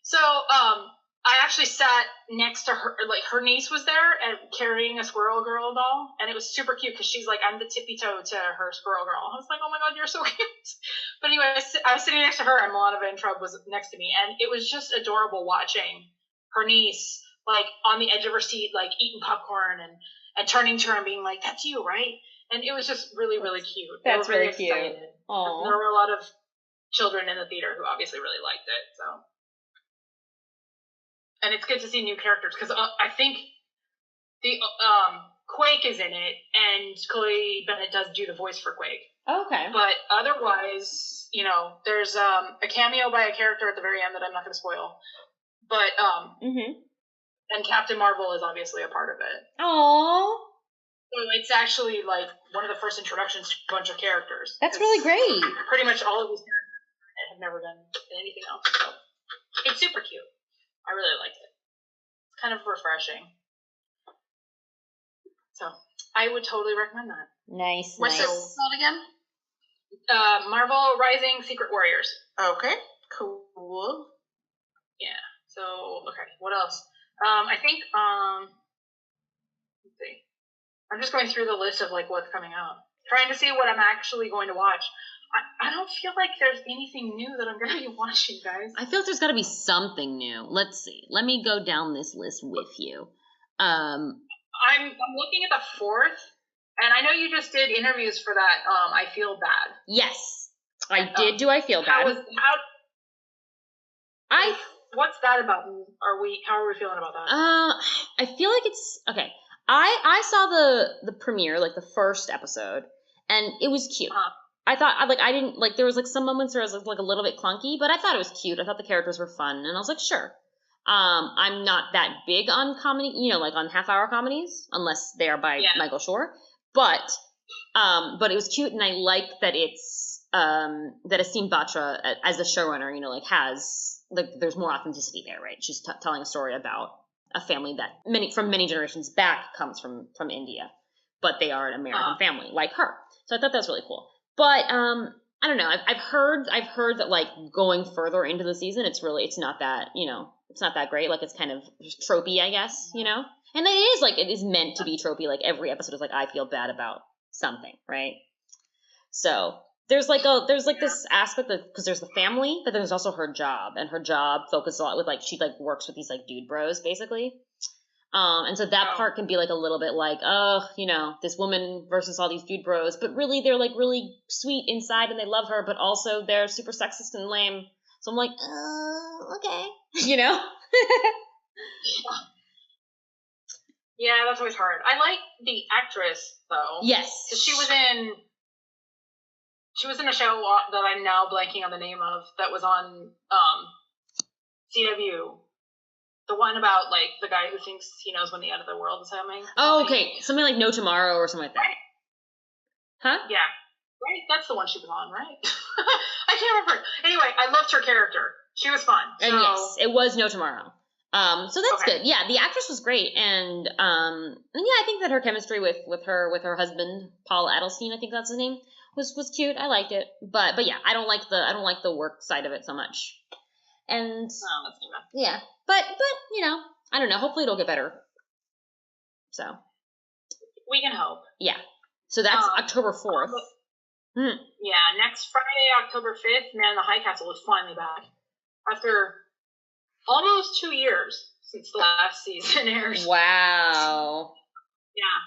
so I actually sat next to her, like her niece was there and carrying a Squirrel Girl doll, and it was super cute because she's like, I'm the tippy toe to her Squirrel Girl. I was like, oh my god, you're so cute. But anyway, I was sitting next to her, and Milana Vayntrub was next to me, and it was just adorable watching her niece like on the edge of her seat, like eating popcorn and turning to her and being like, "That's you, right?" And it was just really, really cute. That's really cute. Aww. There were a lot of children in the theater who obviously really liked it. So, and it's good to see new characters because I think the Quake is in it, and Chloe Bennett does do the voice for Quake. Okay. But otherwise, there's a cameo by a character at the very end that I'm not going to spoil. But and Captain Marvel is obviously a part of it. Aww. So it's actually like one of the first introductions to a bunch of characters. That's really great. Pretty much all of these characters have never been in anything else. So it's super cute. I really liked it. It's kind of refreshing. So I would totally recommend that. Nice. What's it called again? Marvel Rising Secret Warriors. Okay. Cool. Yeah. So, okay, what else? I think, let's see. I'm just going through the list of, like, what's coming out. Trying to see what I'm actually going to watch. I don't feel like there's anything new that I'm going to be watching, guys. I feel like there's got to be something new. Let's see. Let me go down this list with you. I'm looking at the 4th, and I know you just did interviews for that, I Feel Bad. Yes, I did do I Feel Bad. What's that about? How are we feeling about that? I feel like it's okay. I saw the premiere, like the first episode, and it was cute. I thought I didn't like there was like some moments where it was like a little bit clunky, but I thought it was cute. I thought the characters were fun, and I was like, sure. I'm not that big on comedy, like on half-hour comedies, unless they are by Michael Schur. But it was cute, and I like that it's that Asim Batra as the showrunner, like has. Like there's more authenticity there, right? She's telling a story about a family that many generations back comes from India, but they are an American family like her. So I thought that was really cool. But I don't know. I've heard that like going further into the season, it's not that it's not that great. Like it's kind of tropey, I guess, And it is meant to be tropey. Like every episode is like I feel bad about something, right? So. There's this aspect of because there's the family, but there's also her job, and her job focuses a lot with she works with these dude bros basically, and so that part can be like a little bit like this woman versus all these dude bros, but really they're like really sweet inside and they love her, but also they're super sexist and lame. So I'm like, okay, Yeah, that's always hard. I like the actress though. Yes, because she was in a show that I'm now blanking on the name of that was on CW. The one about the guy who thinks he knows when the end of the world is coming. Oh, okay. Something like No Tomorrow or something like that. Right. Huh? Yeah. Right? That's the one she was on, right? I can't remember. Anyway, I loved her character. She was fun. And yes, it was No Tomorrow. So that's good. Yeah, the actress was great, and I think that her chemistry with her husband Paul Adelstein, I think that's his name, was cute. I liked it, but yeah, I don't like the work side of it so much. And that's too bad. Yeah, but I don't know. Hopefully it'll get better. So we can hope. Yeah. So that's October 4th. Yeah, next Friday, October 5th, Man in the High Castle is finally back after almost 2 years since the last season aired. Wow. Yeah,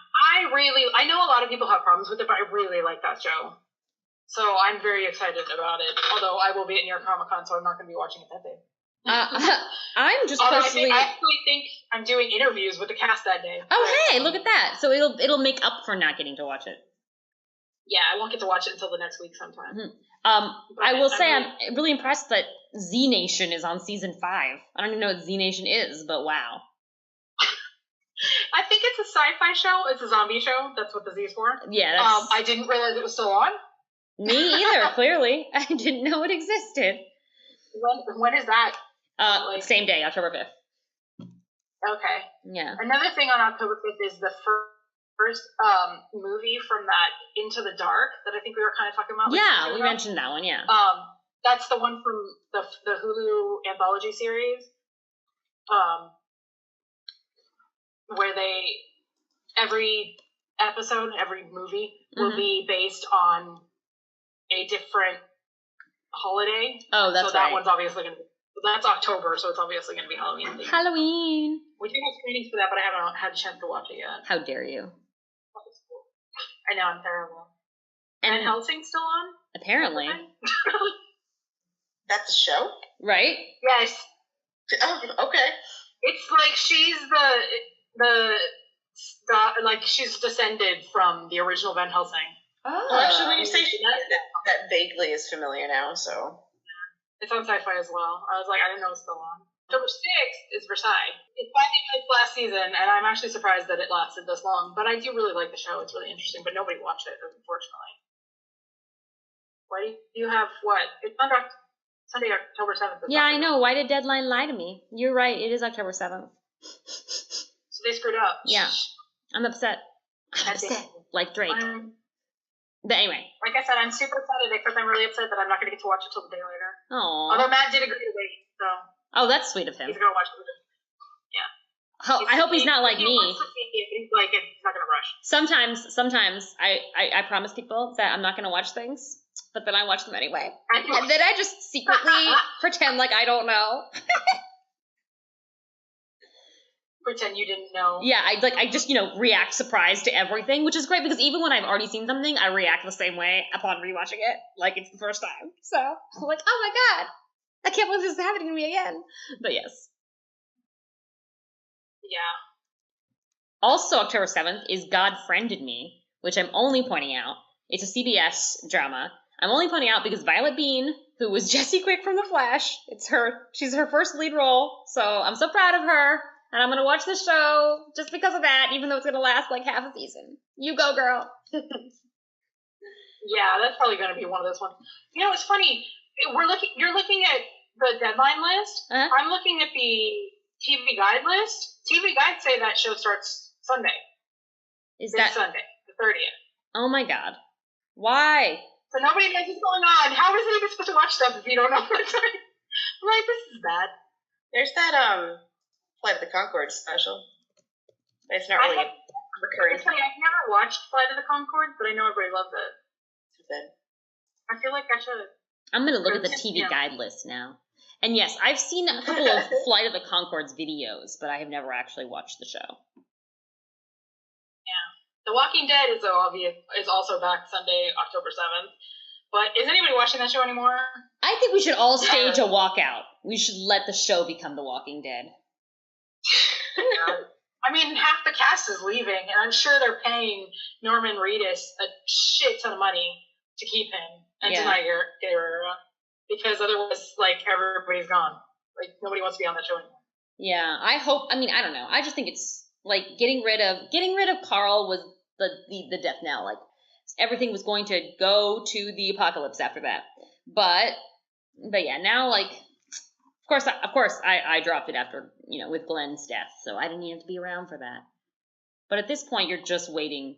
I know a lot of people have problems with it, but I really like that show. So I'm very excited about it. Although I will be at New York Comic Con, so I'm not going to be watching it that day. I'm just personally. I actually think I'm doing interviews with the cast that day. Oh, hey, look at that! So it'll make up for not getting to watch it. Yeah, I won't get to watch it until the next week sometime. Mm-hmm. I will say I'm really impressed that Z Nation is on season 5. I don't even know what Z Nation is, but wow. I think it's a sci-fi show. It's a zombie show. That's what the Z is for. Yeah. I didn't realize it was still on. Me either, clearly. I didn't know it existed. When is that? Same day, October 5th. Okay. Yeah. Another thing on October 5th is the first movie from that Into the Dark that I think we were kind of talking about. Yeah, we mentioned that one, yeah. That's the one from the Hulu anthology series. Where every episode, every movie will be based on a different holiday. Oh, that's so that one's obviously going to be, that's October, so it's obviously going to be Halloween themed. Halloween. We do have screenings for that, but I haven't had a chance to watch it yet. How dare you? I know, I'm terrible. And Van Helsing's still on? Apparently. That's a show? Right? Yes. Oh, okay. It's like she's like she's descended from the original Van Helsing. Oh, well, actually, when you say that vaguely is familiar now, so. It's on Sci-Fi as well. I was like, I didn't know it was still on. October 6th is Versailles. It's finally its last season, and I'm actually surprised that it lasted this long. But I do really like the show. It's really interesting, but nobody watched it, unfortunately. Why do you have what? It's on Sunday, October 7th. Yeah, I know. Why did Deadline lie to me? You're right. It is October 7th. So they screwed up. Yeah. I'm upset. Like Drake. But anyway. Like I said, I'm super excited, except I'm really upset that I'm not going to get to watch it till the day later. Aww. Although Matt did agree to wait, so. Oh, that's sweet of him. He's going to watch it with him. Yeah. I hope he's not like me. He wants to see it, he's like, he's not going to rush. Sometimes I promise people that I'm not going to watch things, but then I watch them anyway. And then I just secretly pretend like I don't know. Pretend you didn't know. Yeah, I just, react surprised to everything, which is great because even when I've already seen something, I react the same way upon rewatching it, like it's the first time. So, I'm like, oh my god, I can't believe this is happening to me again. But yes. Yeah. Also, October 7th is God Friended Me, which I'm only pointing out. It's a CBS drama. I'm only pointing out because Violet Bean, who was Jessie Quick from The Flash, she's her first lead role, so I'm so proud of her. And I'm going to watch the show just because of that, even though it's going to last like half a season. You go, girl. Yeah, that's probably going to be one of those ones. It's funny. You're looking at the Deadline list. Uh-huh. I'm looking at the TV Guide list. TV Guide say that show starts Sunday. This Sunday, the 30th. Oh my god. Why? So nobody knows what's going on. How is it even supposed to watch stuff if you don't know what's going on? I'm like, this is bad. There's that, Flight of the Conchords special. It's not really recurring. It's funny, I've never watched Flight of the Conchords, but I know everybody loves it. It's good. I feel like I should. I'm going to look at the TV Guide list now. And yes, I've seen a couple of Flight of the Conchords videos, but I have never actually watched the show. Yeah. The Walking Dead is also back Sunday, October 7th. But is anybody watching that show anymore? I think we should all stage a walkout. We should let the show become The Walking Dead. I mean, half the cast is leaving, and I'm sure they're paying Norman Reedus a shit ton of money to keep him and Denai Guerrera, because otherwise, like, everybody's gone. Like, nobody wants to be on that show anymore. Yeah, I don't know. I just think it's like getting rid of Carl was the death knell. Like, everything was going to go to the apocalypse after that. But yeah, now, like, Of course, I dropped it after, with Glenn's death, so I didn't even have to be around for that. But at this point, you're just waiting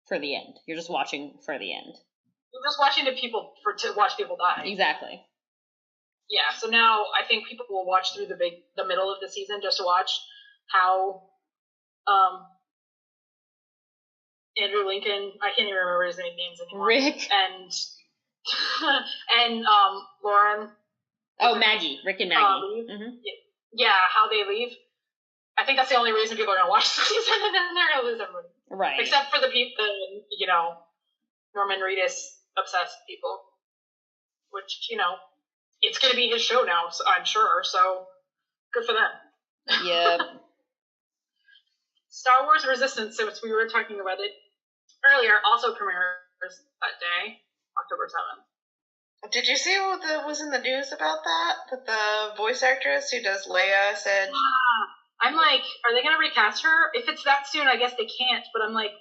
for the end. You're just watching for the end. You're just watching to watch people die. Exactly. Yeah, so now I think people will watch through the middle of the season just to watch how Andrew Lincoln, I can't even remember his names anymore. Rick. And Lauren. Oh, Maggie. Rick and Maggie. Mm-hmm. Yeah, how they leave. I think that's the only reason people are going to watch the season, and then they're going to lose everybody. Right. Except for the people, Norman Reedus obsessed people. Which, it's going to be his show now, so I'm sure, so good for them. Yep. Star Wars Resistance, since we were talking about it earlier, also premieres that day, October 7th. Did you see what was in the news about that? That the voice actress who does Leia said... I'm like, are they going to recast her? If it's that soon, I guess they can't. But I'm like,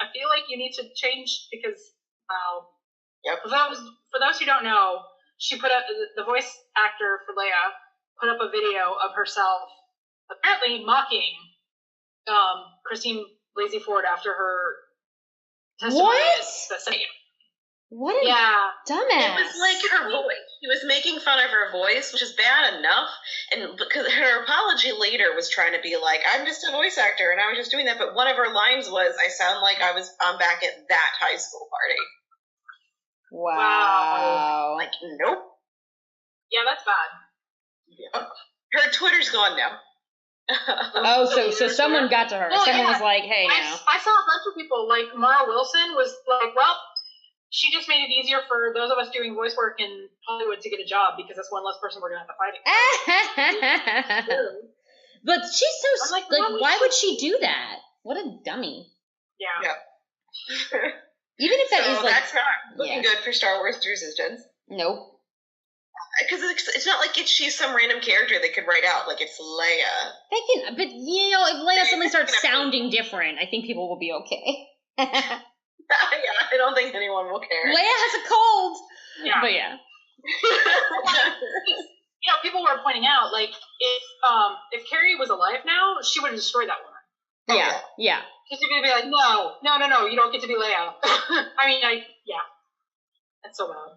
I feel like you need to change because, wow. Yep. For those who don't know, she put up the voice actor for Leia put up a video of herself apparently mocking Christine Blasey Ford after her testimony. What a dumbass. It was like her voice. He was making fun of her voice, which is bad enough. And because her apology later was trying to be like, I'm just a voice actor and I was just doing that. But one of her lines was, I sound like I'm back at that high school party. Wow. Like, nope. Yeah, that's bad. Yeah. Her Twitter's gone now. So someone got to her. Well, someone was like, hey, now. I saw a bunch of people, like Mara Wilson was like, well, she just made it easier for those of us doing voice work in Hollywood to get a job because that's one less person we're going to have to fight against. But she's so, like, why would she do that? What a dummy. Yeah. Even if that is like... that's not looking good for Star Wars Resistance. Nope. Because it's not like she's some random character they could write out. Like, it's Leia. They can, but, if Leia suddenly starts sounding different, I think people will be okay. I don't think anyone will care. Leia has a cold. Yeah. But yeah. People were pointing out, like, if Carrie was alive now, she would have destroyed that woman. Yeah. She's going to be like, no, you don't get to be Leia. I mean, that's so bad.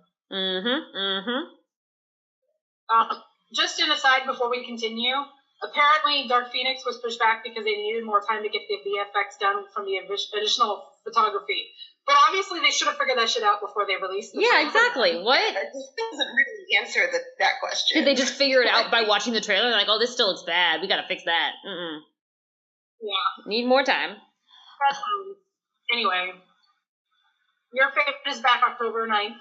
Just an aside before we continue, apparently Dark Phoenix was pushed back because they needed more time to get the VFX done from the additional photography. But obviously they should have figured that shit out before they released it. Yeah, exactly. What? It doesn't really answer that question. Did they just figure it out by watching the trailer? They're like, oh, this still looks bad. We gotta fix that. Yeah. Need more time. Anyway, your favorite is back October 9th.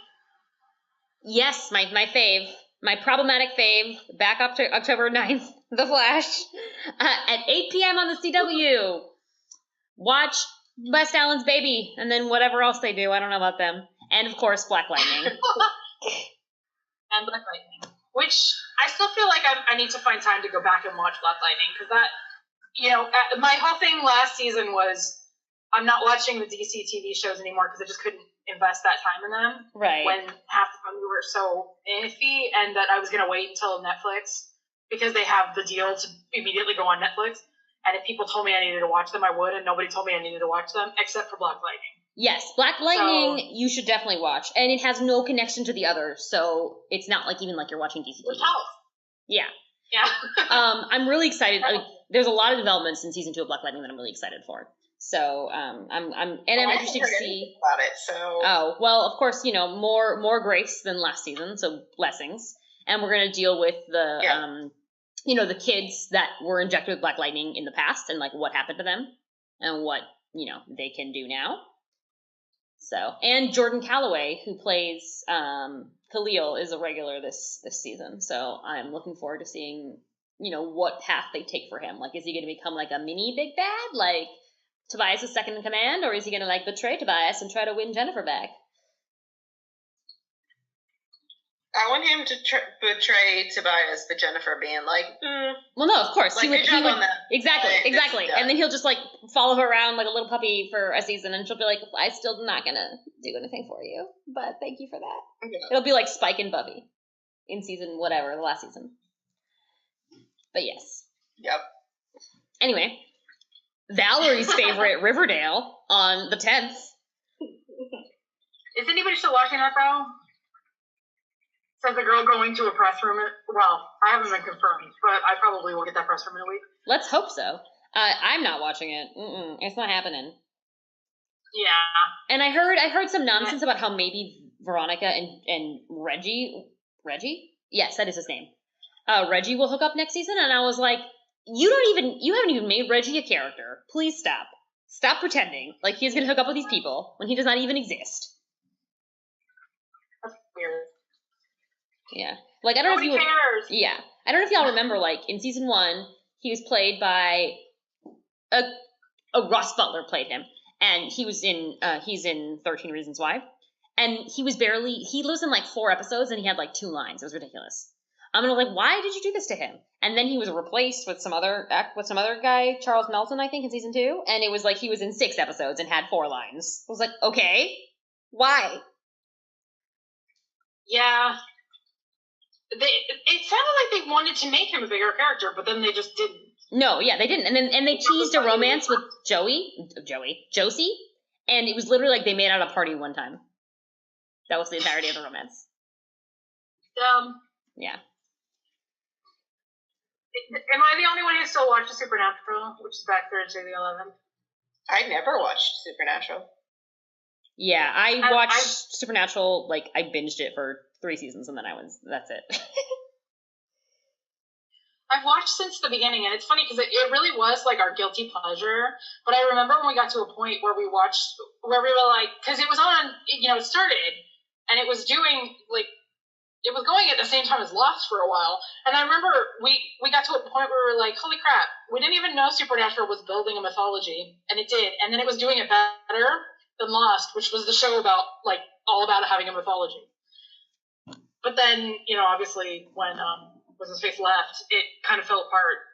Yes, my fave. My problematic fave, back up to October 9th, The Flash, at 8 p.m. on the CW. Watch West Allen's Baby, and then whatever else they do. I don't know about them. And, of course, Black Lightning. And Black Lightning. Which, I still feel like I need to find time to go back and watch Black Lightning, because that, my whole thing last season was, I'm not watching the DC TV shows anymore, because I just couldn't invest that time in them. Right. When half the time we were so iffy, and that I was going to wait until Netflix, because they have the deal to immediately go on Netflix. And if people told me I needed to watch them, I would, and nobody told me I needed to watch them, except for Black Lightning. Yes, Black Lightning, you should definitely watch. And it has no connection to the others, so it's not like even like you're watching DC TV. Yeah. I'm really excited. There's a lot of developments in season 2 of Black Lightning that I'm really excited for. So I'm interested to see about it. So oh well, of course more grace than last season, so blessings. And we're gonna deal with the the kids that were injected with Black Lightning in the past and like what happened to them and what they can do now. So and Jordan Calloway, who plays Khalil, is a regular this season. So I'm looking forward to seeing what path they take for him. Like, is he gonna become like a mini big bad like Tobias' second in command, or is he going to like betray Tobias and try to win Jennifer back? I want him to betray Tobias, but Jennifer being like, Well, no, of course. Like, he would exactly. And then he'll just like follow her around like a little puppy for a season, and she'll be like, I'm still not going to do anything for you, but thank you for that. Okay. It'll be like Spike and Buffy in season whatever, the last season. But yes. Yep. Anyway. Valerie's favorite, Riverdale, on the 10th. Is anybody still watching that, though? Says the girl going to a press room. Well, I haven't been confirmed, but I probably will get that press room in a week. Let's hope so. I'm not watching it. It's not happening. Yeah. And I heard some nonsense about how maybe Veronica and Reggie? Yes, that is his name. Reggie will hook up next season, and I was like, you haven't even made Reggie a character. Please stop. Stop pretending like he's gonna hook up with these people when he does not even exist. That's weird. Yeah. Like, I don't know if you... cares. Yeah. I don't know if y'all remember, like, in season 1, he was played by... Ross Butler played him. And he's in 13 Reasons Why. And he lives in, like, 4 episodes, and he had, like, 2 lines. It was ridiculous. I'm like, why did you do this to him? And then he was replaced with some other guy, Charles Melton, I think, in season 2. And it was like he was in 6 episodes and had 4 lines. I was like, okay, why? Yeah. It sounded like they wanted to make him a bigger character, but then they just didn't. No, yeah, they didn't. And they teased a romance with Josie, and it was literally like they made out a party one time. That was the entirety of the romance. Yeah. Am I the only one who still watches Supernatural, which is back Thursday the 11th? I never watched Supernatural. Yeah, I watched Supernatural, like, I binged it for 3 seasons, and then that's it. I've watched since the beginning, and it's funny because it really was like our guilty pleasure. But I remember when we got to a point where we were like, because it was on, it started, and it was doing, like, it was going at the same time as Lost for a while. And I remember we got to a point where we were like, holy crap, we didn't even know Supernatural was building a mythology, and it did. And then it was doing it better than Lost, which was the show about, like, all about having a mythology. But then, obviously when What's-His-Face left, it kind of fell apart.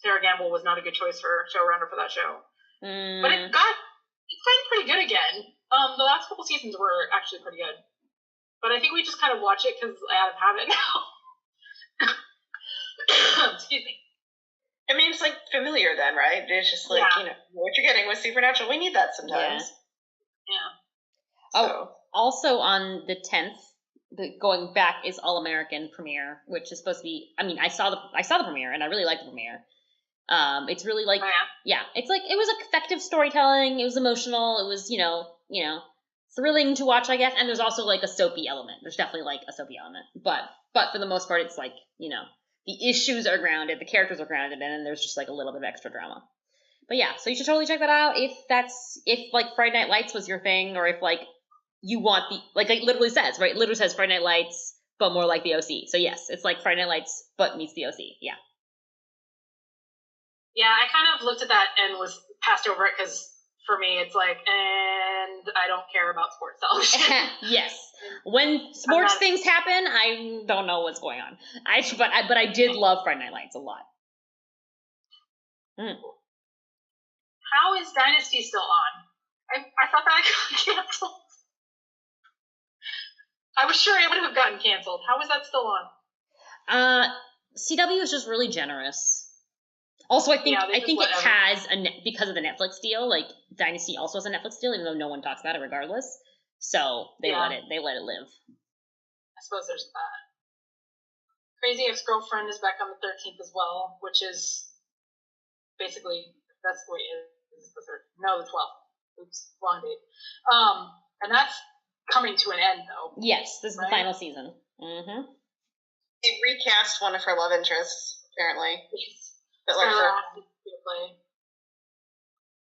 Sarah Gamble was not a good choice for showrunner for that show. But it's gotten pretty good again. The last couple seasons were actually pretty good. But I think we just kind of watch it because I have it now. Excuse me. I mean, it's like familiar then, right? It's just like, what you're getting with Supernatural. We need that sometimes. Yeah. So. Oh, also on the 10th, going back, is All American premiere, which is supposed to be. I mean, I saw the premiere and I really liked the premiere. It's really like, it's like it was like effective storytelling. It was emotional. It was thrilling to watch, I guess. And there's also like a soapy element. There's definitely like a soapy element, but for the most part, it's like the issues are grounded, the characters are grounded, and then there's just like a little bit of extra drama. But yeah, so you should totally check that out if like Friday Night Lights was your thing, or if like you want the like it literally says, right? It literally says Friday Night Lights, but more like the OC. So yes, it's like Friday Night Lights, but meets the OC. Yeah. Yeah, I kind of looked at that and was passed over it because for me it's like, and I don't care about sports television. Yes. When sports things happen, I don't know what's going on. But I did love Friday Night Lights a lot. How is Dynasty still on? I thought that got canceled. I was sure it would have gotten canceled. How is that still on? CW is just really generous. Also, I think it has because of the Netflix deal. Like Dynasty also has a Netflix deal, even though no one talks about it, regardless. So they let it live. I suppose there's that. Crazy Ex-Girlfriend is back on the 13th as well, which is basically that's the way it is. The 12th. Oops, wrong date. And that's coming to an end though. Yes, this is the final season. Mm-hmm. They recast one of her love interests, apparently. But like play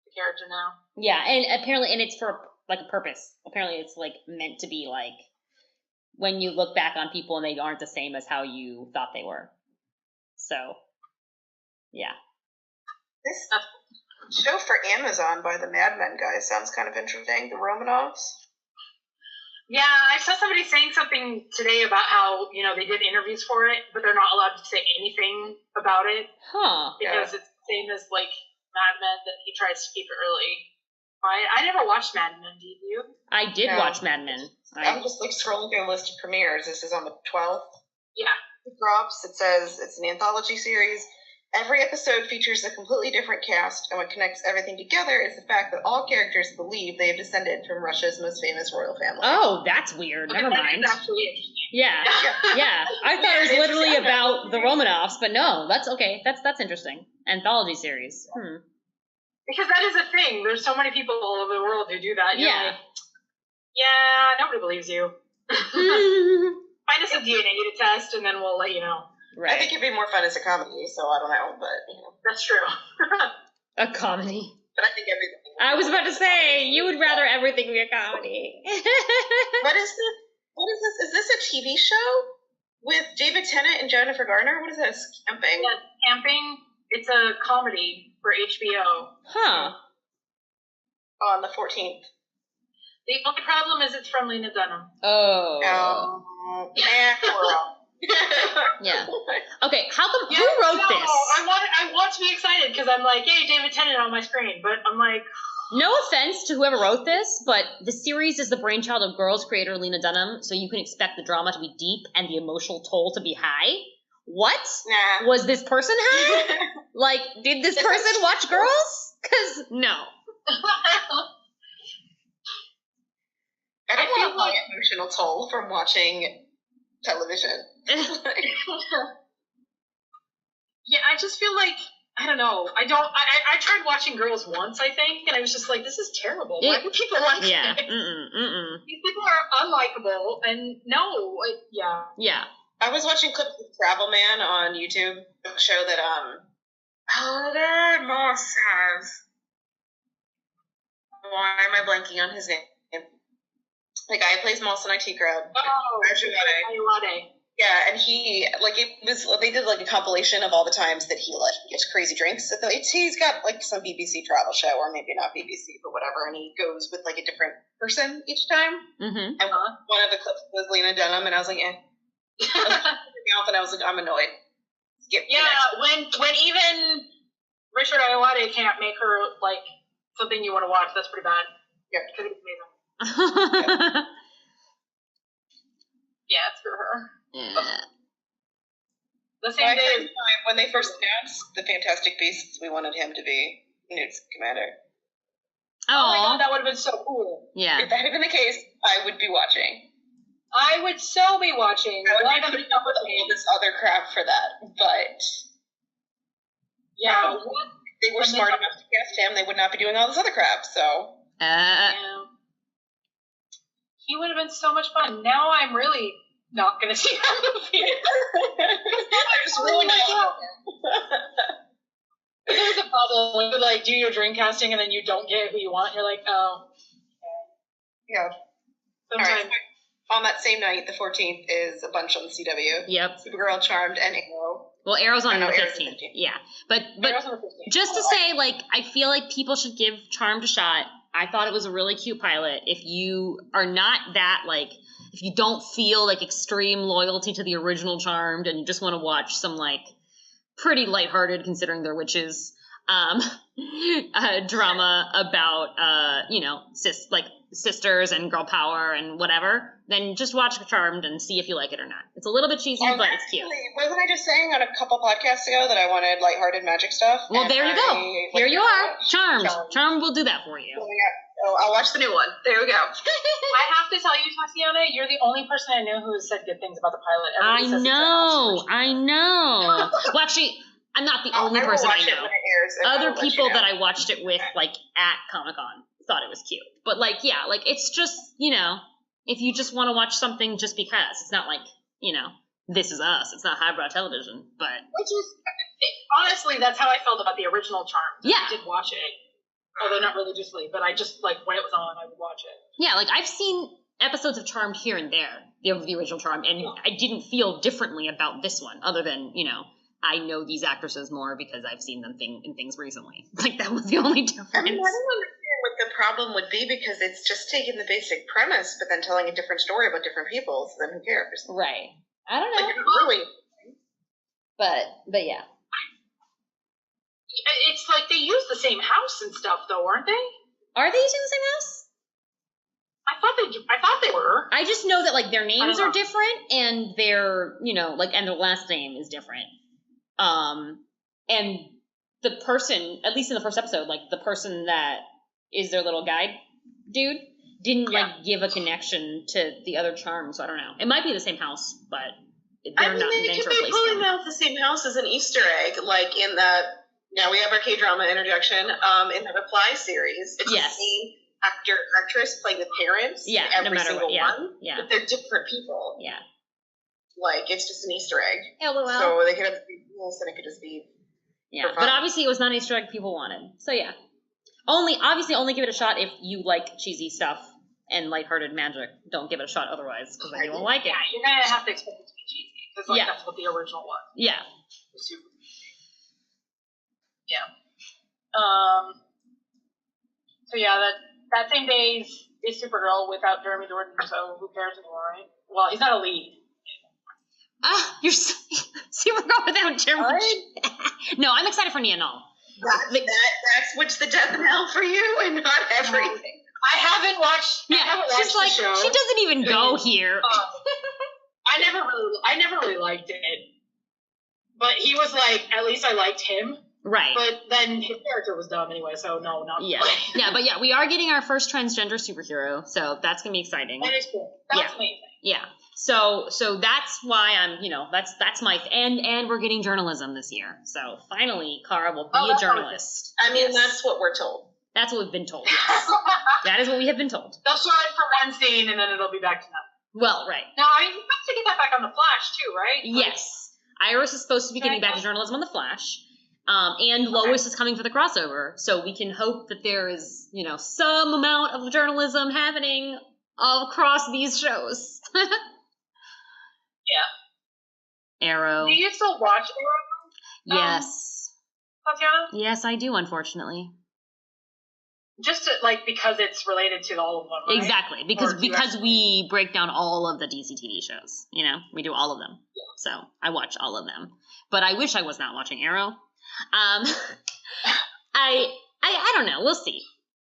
the character now. Yeah, and apparently, and it's for like a purpose. Apparently, it's like meant to be like when you look back on people and they aren't the same as how you thought they were. So, yeah. This show for Amazon by the Mad Men guys sounds kind of interesting. The Romanovs. Yeah, I saw somebody saying something today about how, they did interviews for it, but they're not allowed to say anything about it. Huh. Because it's the same as, like, Mad Men, that he tries to keep it really quiet. I never watched Mad Men, did you? I did watch Mad Men. I'm just, like, scrolling through a list of premieres. This is on the 12th. Yeah. It drops. It says it's an anthology series. Every episode features a completely different cast, and what connects everything together is the fact that all characters believe they have descended from Russia's most famous royal family. Oh, that's weird. Never mind. That's actually interesting. Yeah. I thought it was literally about the Romanovs, but no, that's okay. That's interesting. Anthology series. Because that is a thing. There's so many people all over the world who do that. You're like, nobody believes you. Find us a DNA to test, and then we'll let you know. Right. I think it'd be more fun as a comedy, so I don't know, but That's true. A comedy. But I think everything. I was about to say you would rather everything be a comedy. What is this? Is this a TV show with David Tennant and Jennifer Garner? What is this? Camping? Yeah, Camping. It's a comedy for HBO. Huh. On the 14th. The only problem is it's from Lena Dunham. Oh. Girl. Yeah. Okay. How come? Who wrote this? I want to be excited because I'm like, hey, David Tennant on my screen, but I'm like, No offense to whoever wrote this, but the series is the brainchild of Girls creator Lena Dunham, so you can expect the drama to be deep and the emotional toll to be high. What? Nah. Was this person high? Like, did this person watch Girls? Because, no. I feel like emotional toll from watching television. Yeah, I just feel like, I don't know. I tried watching Girls once, I think, and I was just like, this is terrible. Why do people like this? These people are unlikable, and no, yeah. Yeah. I was watching clips of Travel Man on YouTube, a show that, Moss has. Why am I blanking on his name? The guy who plays Moss in IT Crowd. Oh, Ayalade. Yeah, and he, they did, a compilation of all the times that he, gets crazy drinks. He's got, some BBC travel show, or maybe not BBC, but whatever, and he goes with, a different person each time. Mm-hmm. And one of the clips was Lena Dunham, and I was like, eh. And I was like, I'm annoyed. When even Richard Ayalade can't make her, something you want to watch, that's pretty bad. Yeah. Because he's amazing. Yeah, screw her. Yeah. The same day when they first announced the Fantastic Beasts, we wanted him to be Newt Scamander. Oh my god, that would have been so cool. Yeah. If that had been the case, I would be watching. I would so be watching. I would be putting up with all this other crap for that, but yeah, they were smart enough to cast him. They would not be doing all this other crap. So he would have been so much fun. Now I'm really not going to see that movie. I just ruined it. There's a problem when you do your dream casting and then you don't get who you want. You're like, oh, okay. Yeah. Sometimes. All right. On that same night, the 14th, is a bunch on the CW. Yep. Supergirl, Charmed, and Arrow. Well, Arrow's on the 15th. Yeah. But just to say, I feel like people should give Charmed a shot. I thought it was a really cute pilot. If you are not that, if you don't feel, extreme loyalty to the original Charmed and you just want to watch some, pretty lighthearted, considering they're witches, drama about, sisters and girl power and whatever, then just watch Charmed and see if you like it or not. It's a little bit cheesy, but it's cute. Wasn't I just saying on a couple podcasts ago that I wanted lighthearted magic stuff? Well, there you go. Here you are. Charmed. Charmed will do that for you. So I'll watch the new one. There we go. I have to tell you, Tatiana, you're the only person I know who has said good things about the pilot. I know. Well, actually, I'm not the only person I know. Other people that I watched it with, at Comic-Con, thought it was cute. But, it's just, if you just want to watch something just because. It's not This Is Us. It's not highbrow television, but... honestly, that's how I felt about the original Charmed. Yeah. I did watch it. Although not religiously, but I just, when it was on, I would watch it. Yeah, I've seen episodes of Charmed here and there, the original Charmed, and I didn't feel differently about this one, other than, I know these actresses more because I've seen them in things recently. That was the only difference. I don't understand what the problem would be, because it's just taking the basic premise, but then telling a different story about different people, so then who cares? Right. I don't know. Really. But yeah. It's they use the same house and stuff, though, aren't they? Are they using the same house? I thought they were. I just know that their names are different, and their and their last name is different. And the person, at least in the first episode, the person that is their little guide dude didn't give a connection to the other Charm, so I don't know. It might be the same house, but they're not meant to replace them. They could be pulling out the same house as an Easter egg, in that. Now we have our K-drama interjection. In the Reply series, it's the same actor or actress playing the parents. Yeah, every single one. Yeah, but they're different people. Yeah, it's just an Easter egg. LOL. So they could have the rules, and it could just be. Yeah, but obviously it was not an Easter egg people wanted. So yeah, only give it a shot if you like cheesy stuff and lighthearted magic. Don't give it a shot otherwise, because then you won't like it. Yeah, you're gonna have to expect it to be cheesy, because that's what the original was. Yeah. Yeah. So yeah, that same day is Supergirl without Jeremy Jordan, so who cares anymore, right? Well, he's not a lead. You're Supergirl without Jeremy. No, I'm excited for Nia Null. That's what's the death knell for you, and not everything. I haven't watched. Yeah, I haven't watched she's like, the show. she doesn't even go here. I never really liked it, but he was like, at least I liked him. Right. But then his character was dumb anyway, so no, not yeah. Yeah, but yeah, we are getting our first transgender superhero, so that's gonna be exciting. That is cool. That's amazing. Yeah. So that's why I'm, that's my and we're getting journalism this year. So finally, Cara will be a journalist. I mean, that's what we're told. That's what we've been told. Yes. That is what we have been told. They'll show it for one scene and then it'll be back to nothing. Well, right. No, I mean, you have to get that back on The Flash too, right? Yes. Iris is supposed to be getting back to journalism on The Flash. And Lois is coming for the crossover. So we can hope that there is, some amount of journalism happening across these shows. Yeah. Arrow. Do you still watch Arrow? Yes. Tatiana? Yes, I do, unfortunately. Just because it's related to all of them, right? Exactly, because we break down all of the DC TV shows. We do all of them. Yeah. So I watch all of them. But I wish I was not watching Arrow. I don't know. We'll see.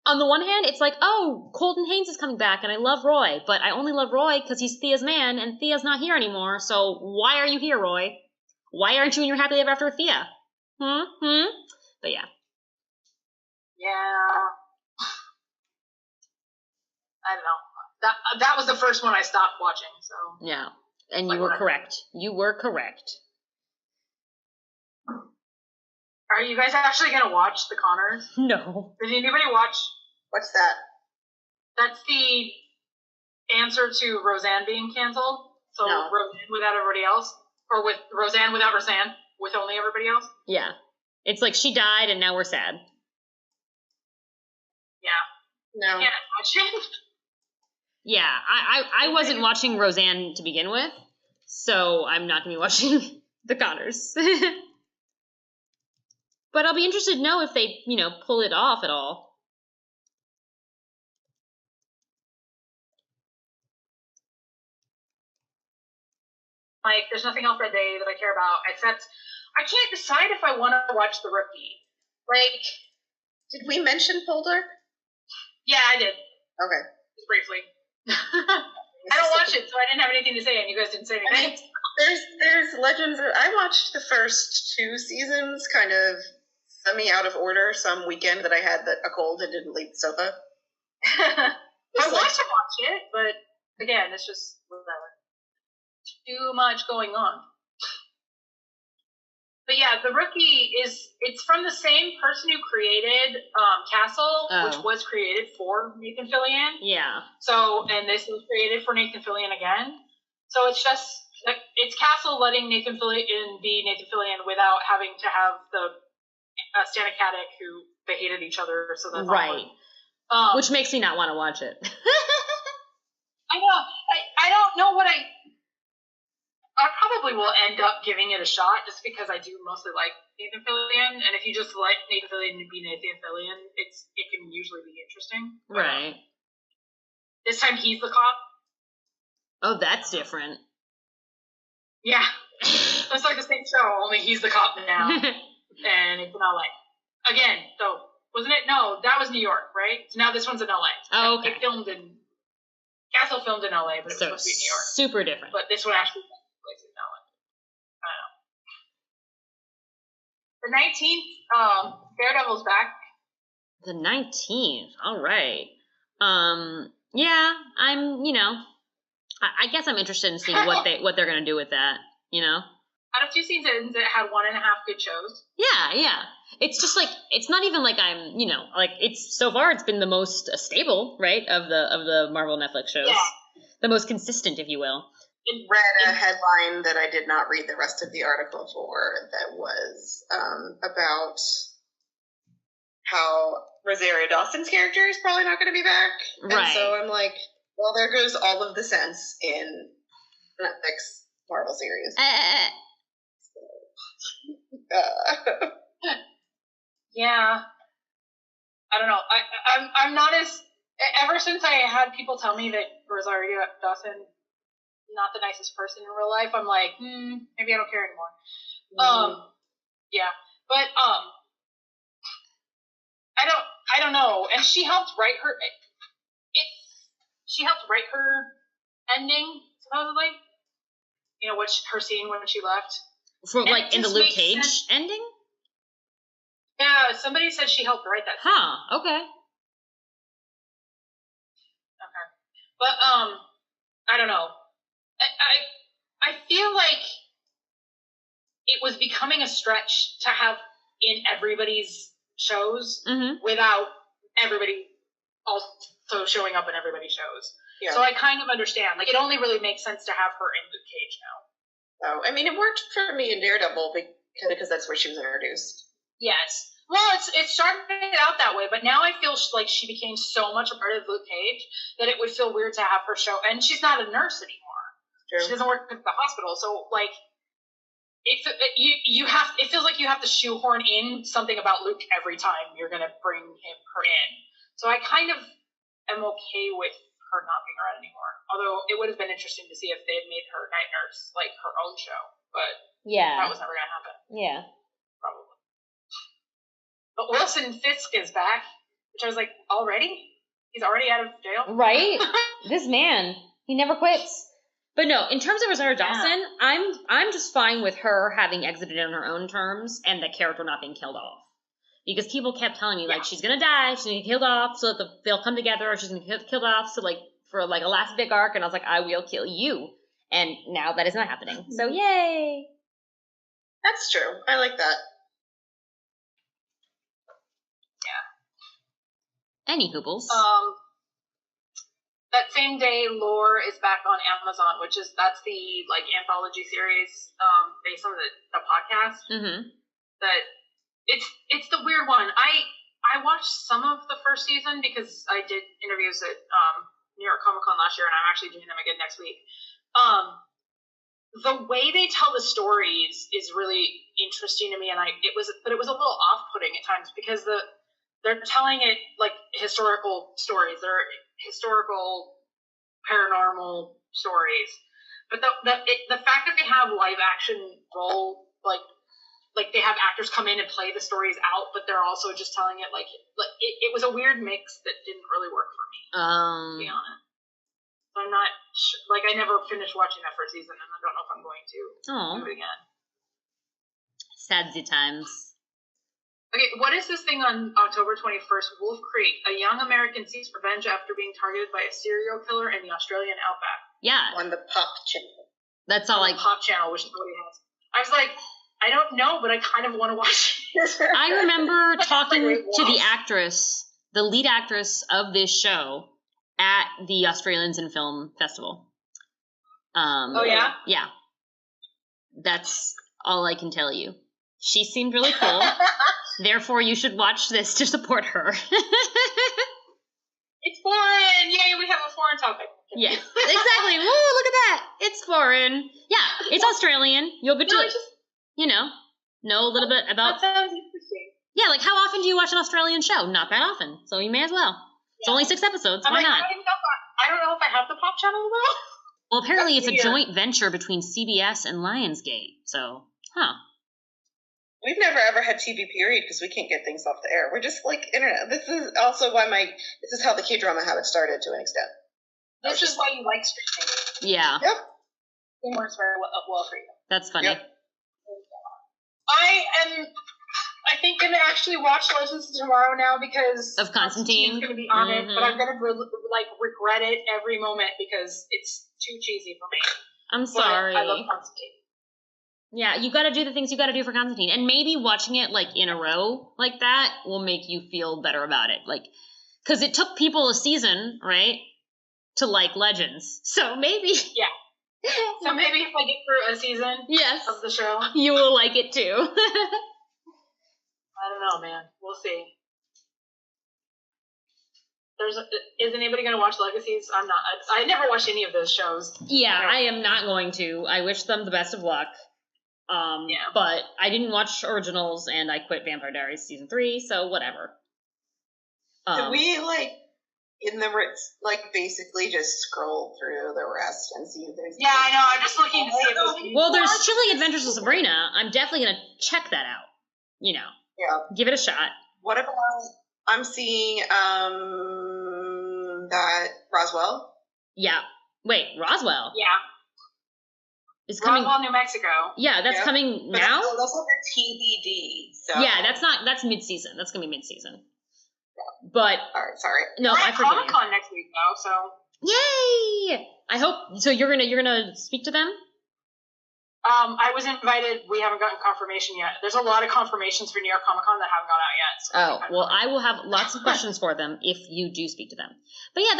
On the one hand, it's like, oh, Colton Haynes is coming back, and I love Roy, but I only love Roy because he's Thea's man, and Thea's not here anymore. So why are you here, Roy? Why aren't you in your happily ever after with Thea? But yeah. Yeah. I don't know. That was the first one I stopped watching. So yeah, and you were correct. You were correct. Are you guys actually gonna watch The Conners? No. Did anybody watch? What's that? That's the answer to Roseanne being canceled. So no. Roseanne without everybody else, or with Roseanne without Roseanne, with only everybody else. Yeah, it's like she died and now we're sad. Yeah. No. Can't watch it. Yeah, I wasn't watching Roseanne to begin with, so I'm not going to be watching The Conners. But I'll be interested to know if they, pull it off at all. Like, there's nothing else that day that I care about, except I can't decide if I want to watch The Rookie. Like, did we mention Poldark? Yeah, I did. Okay. Just briefly. I don't watch it, so I didn't have anything to say, and you guys didn't say anything. There's Legends. I watched the first 2 seasons kind of semi out of order some weekend that I had a cold and didn't leave the sofa. I want to watch it, but again, it's just whatever. Too much going on. But yeah, The Rookie it's from the same person who created Castle, which was created for Nathan Fillion. Yeah. So, and this was created for Nathan Fillion again. So it's just, it's Castle letting Nathan Fillion be Nathan Fillion without having to have the Stana Katic who they hated each other, so that's right. Which makes me not want to watch it. I know. I don't know what I probably will end up giving it a shot just because I do mostly like Nathan Fillion, and if you just let Nathan Fillion be Nathan Fillion, it can usually be interesting. Right. This time he's the cop. Oh, that's different. Yeah. It's like the same show, only he's the cop now. And it's in LA. Again, though, wasn't it? No, that was New York, right? So now this one's in LA. Oh, okay. Castle filmed in LA, but it was supposed to be in New York. Super different. But this one actually takes place in LA. I don't know. The 19th, Daredevil's back. The 19th, all right. Yeah, I'm, I guess I'm interested in seeing what they're gonna do with that, Out of 2 seasons, it had 1.5 good shows. Yeah. It's just like, it's not even like I'm, it's so far it's been the most stable, right, of the Marvel Netflix shows. Yeah. The most consistent, if you will. I read a headline that I did not read the rest of the article for that was about how Rosario Dawson's character is probably not going to be back. Right. And so I'm like, well, there goes all of the sense in Netflix Marvel series. Yeah. I don't know. I'm not as... Ever since I had people tell me that Rosario Dawson not the nicest person in real life, I'm like, maybe I don't care anymore. Yeah. But and she helped write her. She helped write her ending, supposedly. You know, her scene when she left. For like in the Luke Cage ending. Yeah, somebody said she helped write that. Huh. Okay. Okay, but I don't know. I feel like it was becoming a stretch to have in everybody's shows without everybody also showing up in everybody's shows. Yeah. So I kind of understand. Like, it only really makes sense to have her in Luke Cage now. Oh, I mean, it worked for me in Daredevil because that's where she was introduced. Yes. Well, it started out that way, but now I feel like she became so much a part of Luke Cage that it would feel weird to have her show. And she's not a nurse anymore. True. She doesn't work at the hospital, so like, it feels like you have to shoehorn in something about Luke every time you're gonna bring her in. So I kind of am okay with her not being around anymore. Although it would have been interesting to see if they had made her night nurse like her own show, but that was never gonna happen. Yeah, probably. But Wilson Fisk is back, which I was like, already? He's already out of jail, right? This man, he never quits. But no, in terms of Rosario Dawson, I'm just fine with her having exited on her own terms and the character not being killed off. Because people kept telling me, like, she's gonna die, she's gonna get killed off so that they'll come together, or she's gonna get killed off so, like, for, like, a last big arc, and I was like, I will kill you. And now that is not happening. So, yay! That's true. I like that. Yeah. Any hoobles. That same day, Lore is back on Amazon, that's the, like, anthology series, based on the podcast. Mm-hmm. That it's the weird one. I watched some of the first season because I did interviews at New York Comic Con last year, and I'm actually doing them again next week. The way they tell the stories is really interesting to me, and it was a little off-putting at times because they're telling it like historical stories. They're historical paranormal stories, but the fact that they have live action role like they have actors come in and play the stories out, but they're also just telling it like it was a weird mix that didn't really work for me. To be honest, so I'm not like I never finished watching that first season, and I don't know if I'm going to do it again. Sadsy times. Okay, what is this thing on October 21st? Wolf Creek. A young American seeks revenge after being targeted by a serial killer in the Australian outback. Yeah. On the Pop channel. That's all on the Pop channel, which nobody has. I was like, I don't know, but I kind of want to watch it. I remember talking to the lead actress of this show at the Australians in Film Festival. Oh, yeah? Yeah. That's all I can tell you. She seemed really cool. Therefore, you should watch this to support her. It's foreign! Yay, we have a foreign topic. Yes, exactly. Woo, look at that. It's foreign. Yeah, it's Australian. You'll get to, know a little bit about... That sounds interesting. Yeah, like how often do you watch an Australian show? Not that often. So you may as well. It's only 6 episodes. Why not? I don't know if I have the Pop channel though. Well, apparently it's a joint venture between CBS and Lionsgate. So, We've never ever had TV period because we can't get things off the air. We're just like internet. This is also why this is how the K-drama habit started to an extent. This is why you like streaming. Yeah. Yep. It works very well for you. That's funny. Yep. I think I'm gonna actually watch Legends of Tomorrow now because of Constantine's gonna be on it, but I'm gonna regret it every moment because it's too cheesy for me. I'm sorry. I love Constantine. Yeah, you got to do the things you got to do for Constantine, and maybe watching it like in a row like that will make you feel better about it. Like, because it took people a season, right, to like Legends. So maybe. Yeah. So maybe if I get through a season. Of the show, you will like it too. I don't know, man. We'll see. Is anybody going to watch Legacies? I'm not. I never watched any of those shows. Yeah, I am not going to. I wish them the best of luck. But I didn't watch Originals, and I quit Vampire Diaries season 3, so whatever. Do we basically just scroll through the rest and see if there's... Yeah, I know. I'm just looking to see if there's... Well, there's Chilling Adventures of Sabrina. I'm definitely going to check that out. Yeah. Give it a shot. What about I'm seeing that Roswell. Yeah. Wait, Roswell? Yeah. Is coming. Roswell, New Mexico. Yeah, that's coming now? That's like a TBD. So. Yeah, that's mid-season. That's going to be mid-season. Yeah. But. All right, sorry. No, I forget. Comic-Con next week, though, so. Yay! I hope. So you're gonna speak to them? I was invited. We haven't gotten confirmation yet. There's a lot of confirmations for New York Comic Con that haven't gone out yet. So I will have lots of questions for them if you do speak to them. But yeah,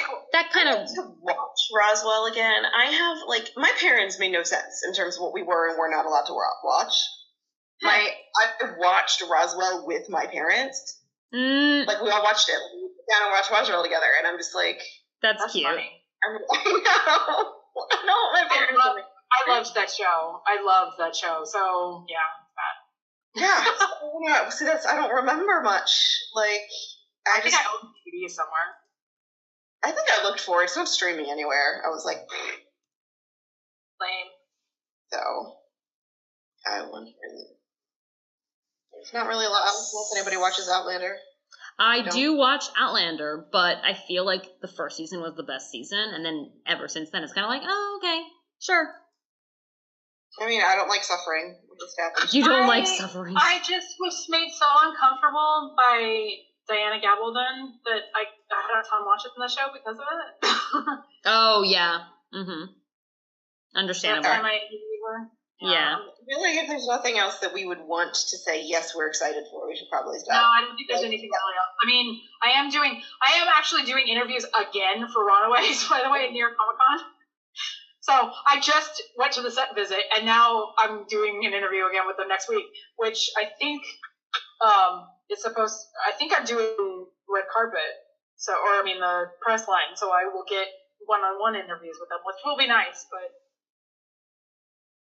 cool. That kind of to watch Roswell again. I have my parents made no sense in terms of what we were and were not allowed to watch. I watched Roswell with my parents. We all watched it. We sat down and watched Roswell together, and I'm just like, that's cute. Funny. I know. My parents. I loved that show. So yeah, it's bad. Yeah. See, I don't remember much. I think I own DVD somewhere. I think I looked for it. It's not streaming anywhere. I was like, lame. So I wonder. It's not really a lot. I don't know if anybody watches Outlander. I do watch Outlander, but I feel like the first season was the best season, and then ever since then, it's kind of like, oh, okay, sure. I mean, I don't like suffering. You don't like suffering. I just was made so uncomfortable by Diana Gabaldon that I had a ton watching the show because of it. Oh, yeah. Mm-hmm. Understandable. That's why yeah. I feel like if there's nothing else that we would want to say, yes, we're excited for, we should probably stop. No, I don't think there's anything really else. I mean, I am actually doing interviews again for Runaways, by the way, at New York Comic Con. So I just went to the set visit, and now I'm doing an interview again with them next week, which I think I think I'm doing red carpet, the press line, so I will get one-on-one interviews with them, which will be nice, but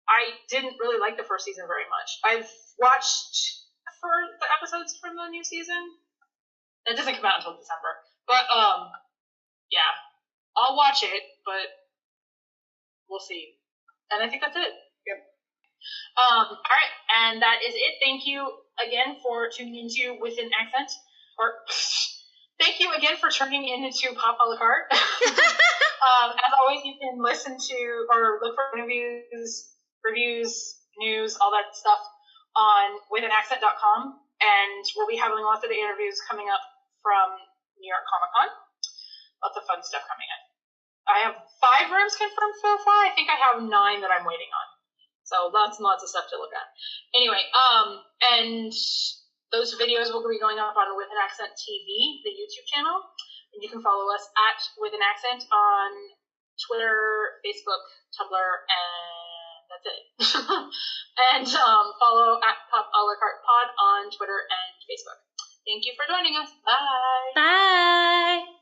I didn't really like the first season very much. I've watched the episodes from the new season. It doesn't come out until December, but yeah, I'll watch it, but we'll see. And I think that's it. Yep. All right, and that is it. Thank you again for tuning into With an Accent. Thank you again for turning into Pop a la Carte. As always, you can listen to or look for interviews, reviews, news, all that stuff on withanaccent.com. And we'll be having lots of the interviews coming up from New York Comic Con. Lots of fun stuff coming in. I have 5 rooms confirmed so far. I think I have 9 that I'm waiting on. So lots and lots of stuff to look at. Anyway, and those videos will be going up on With an Accent TV, the YouTube channel. And you can follow us at With an Accent on Twitter, Facebook, Tumblr, and that's it. And follow at Pop a la Carte Pod on Twitter and Facebook. Thank you for joining us. Bye. Bye.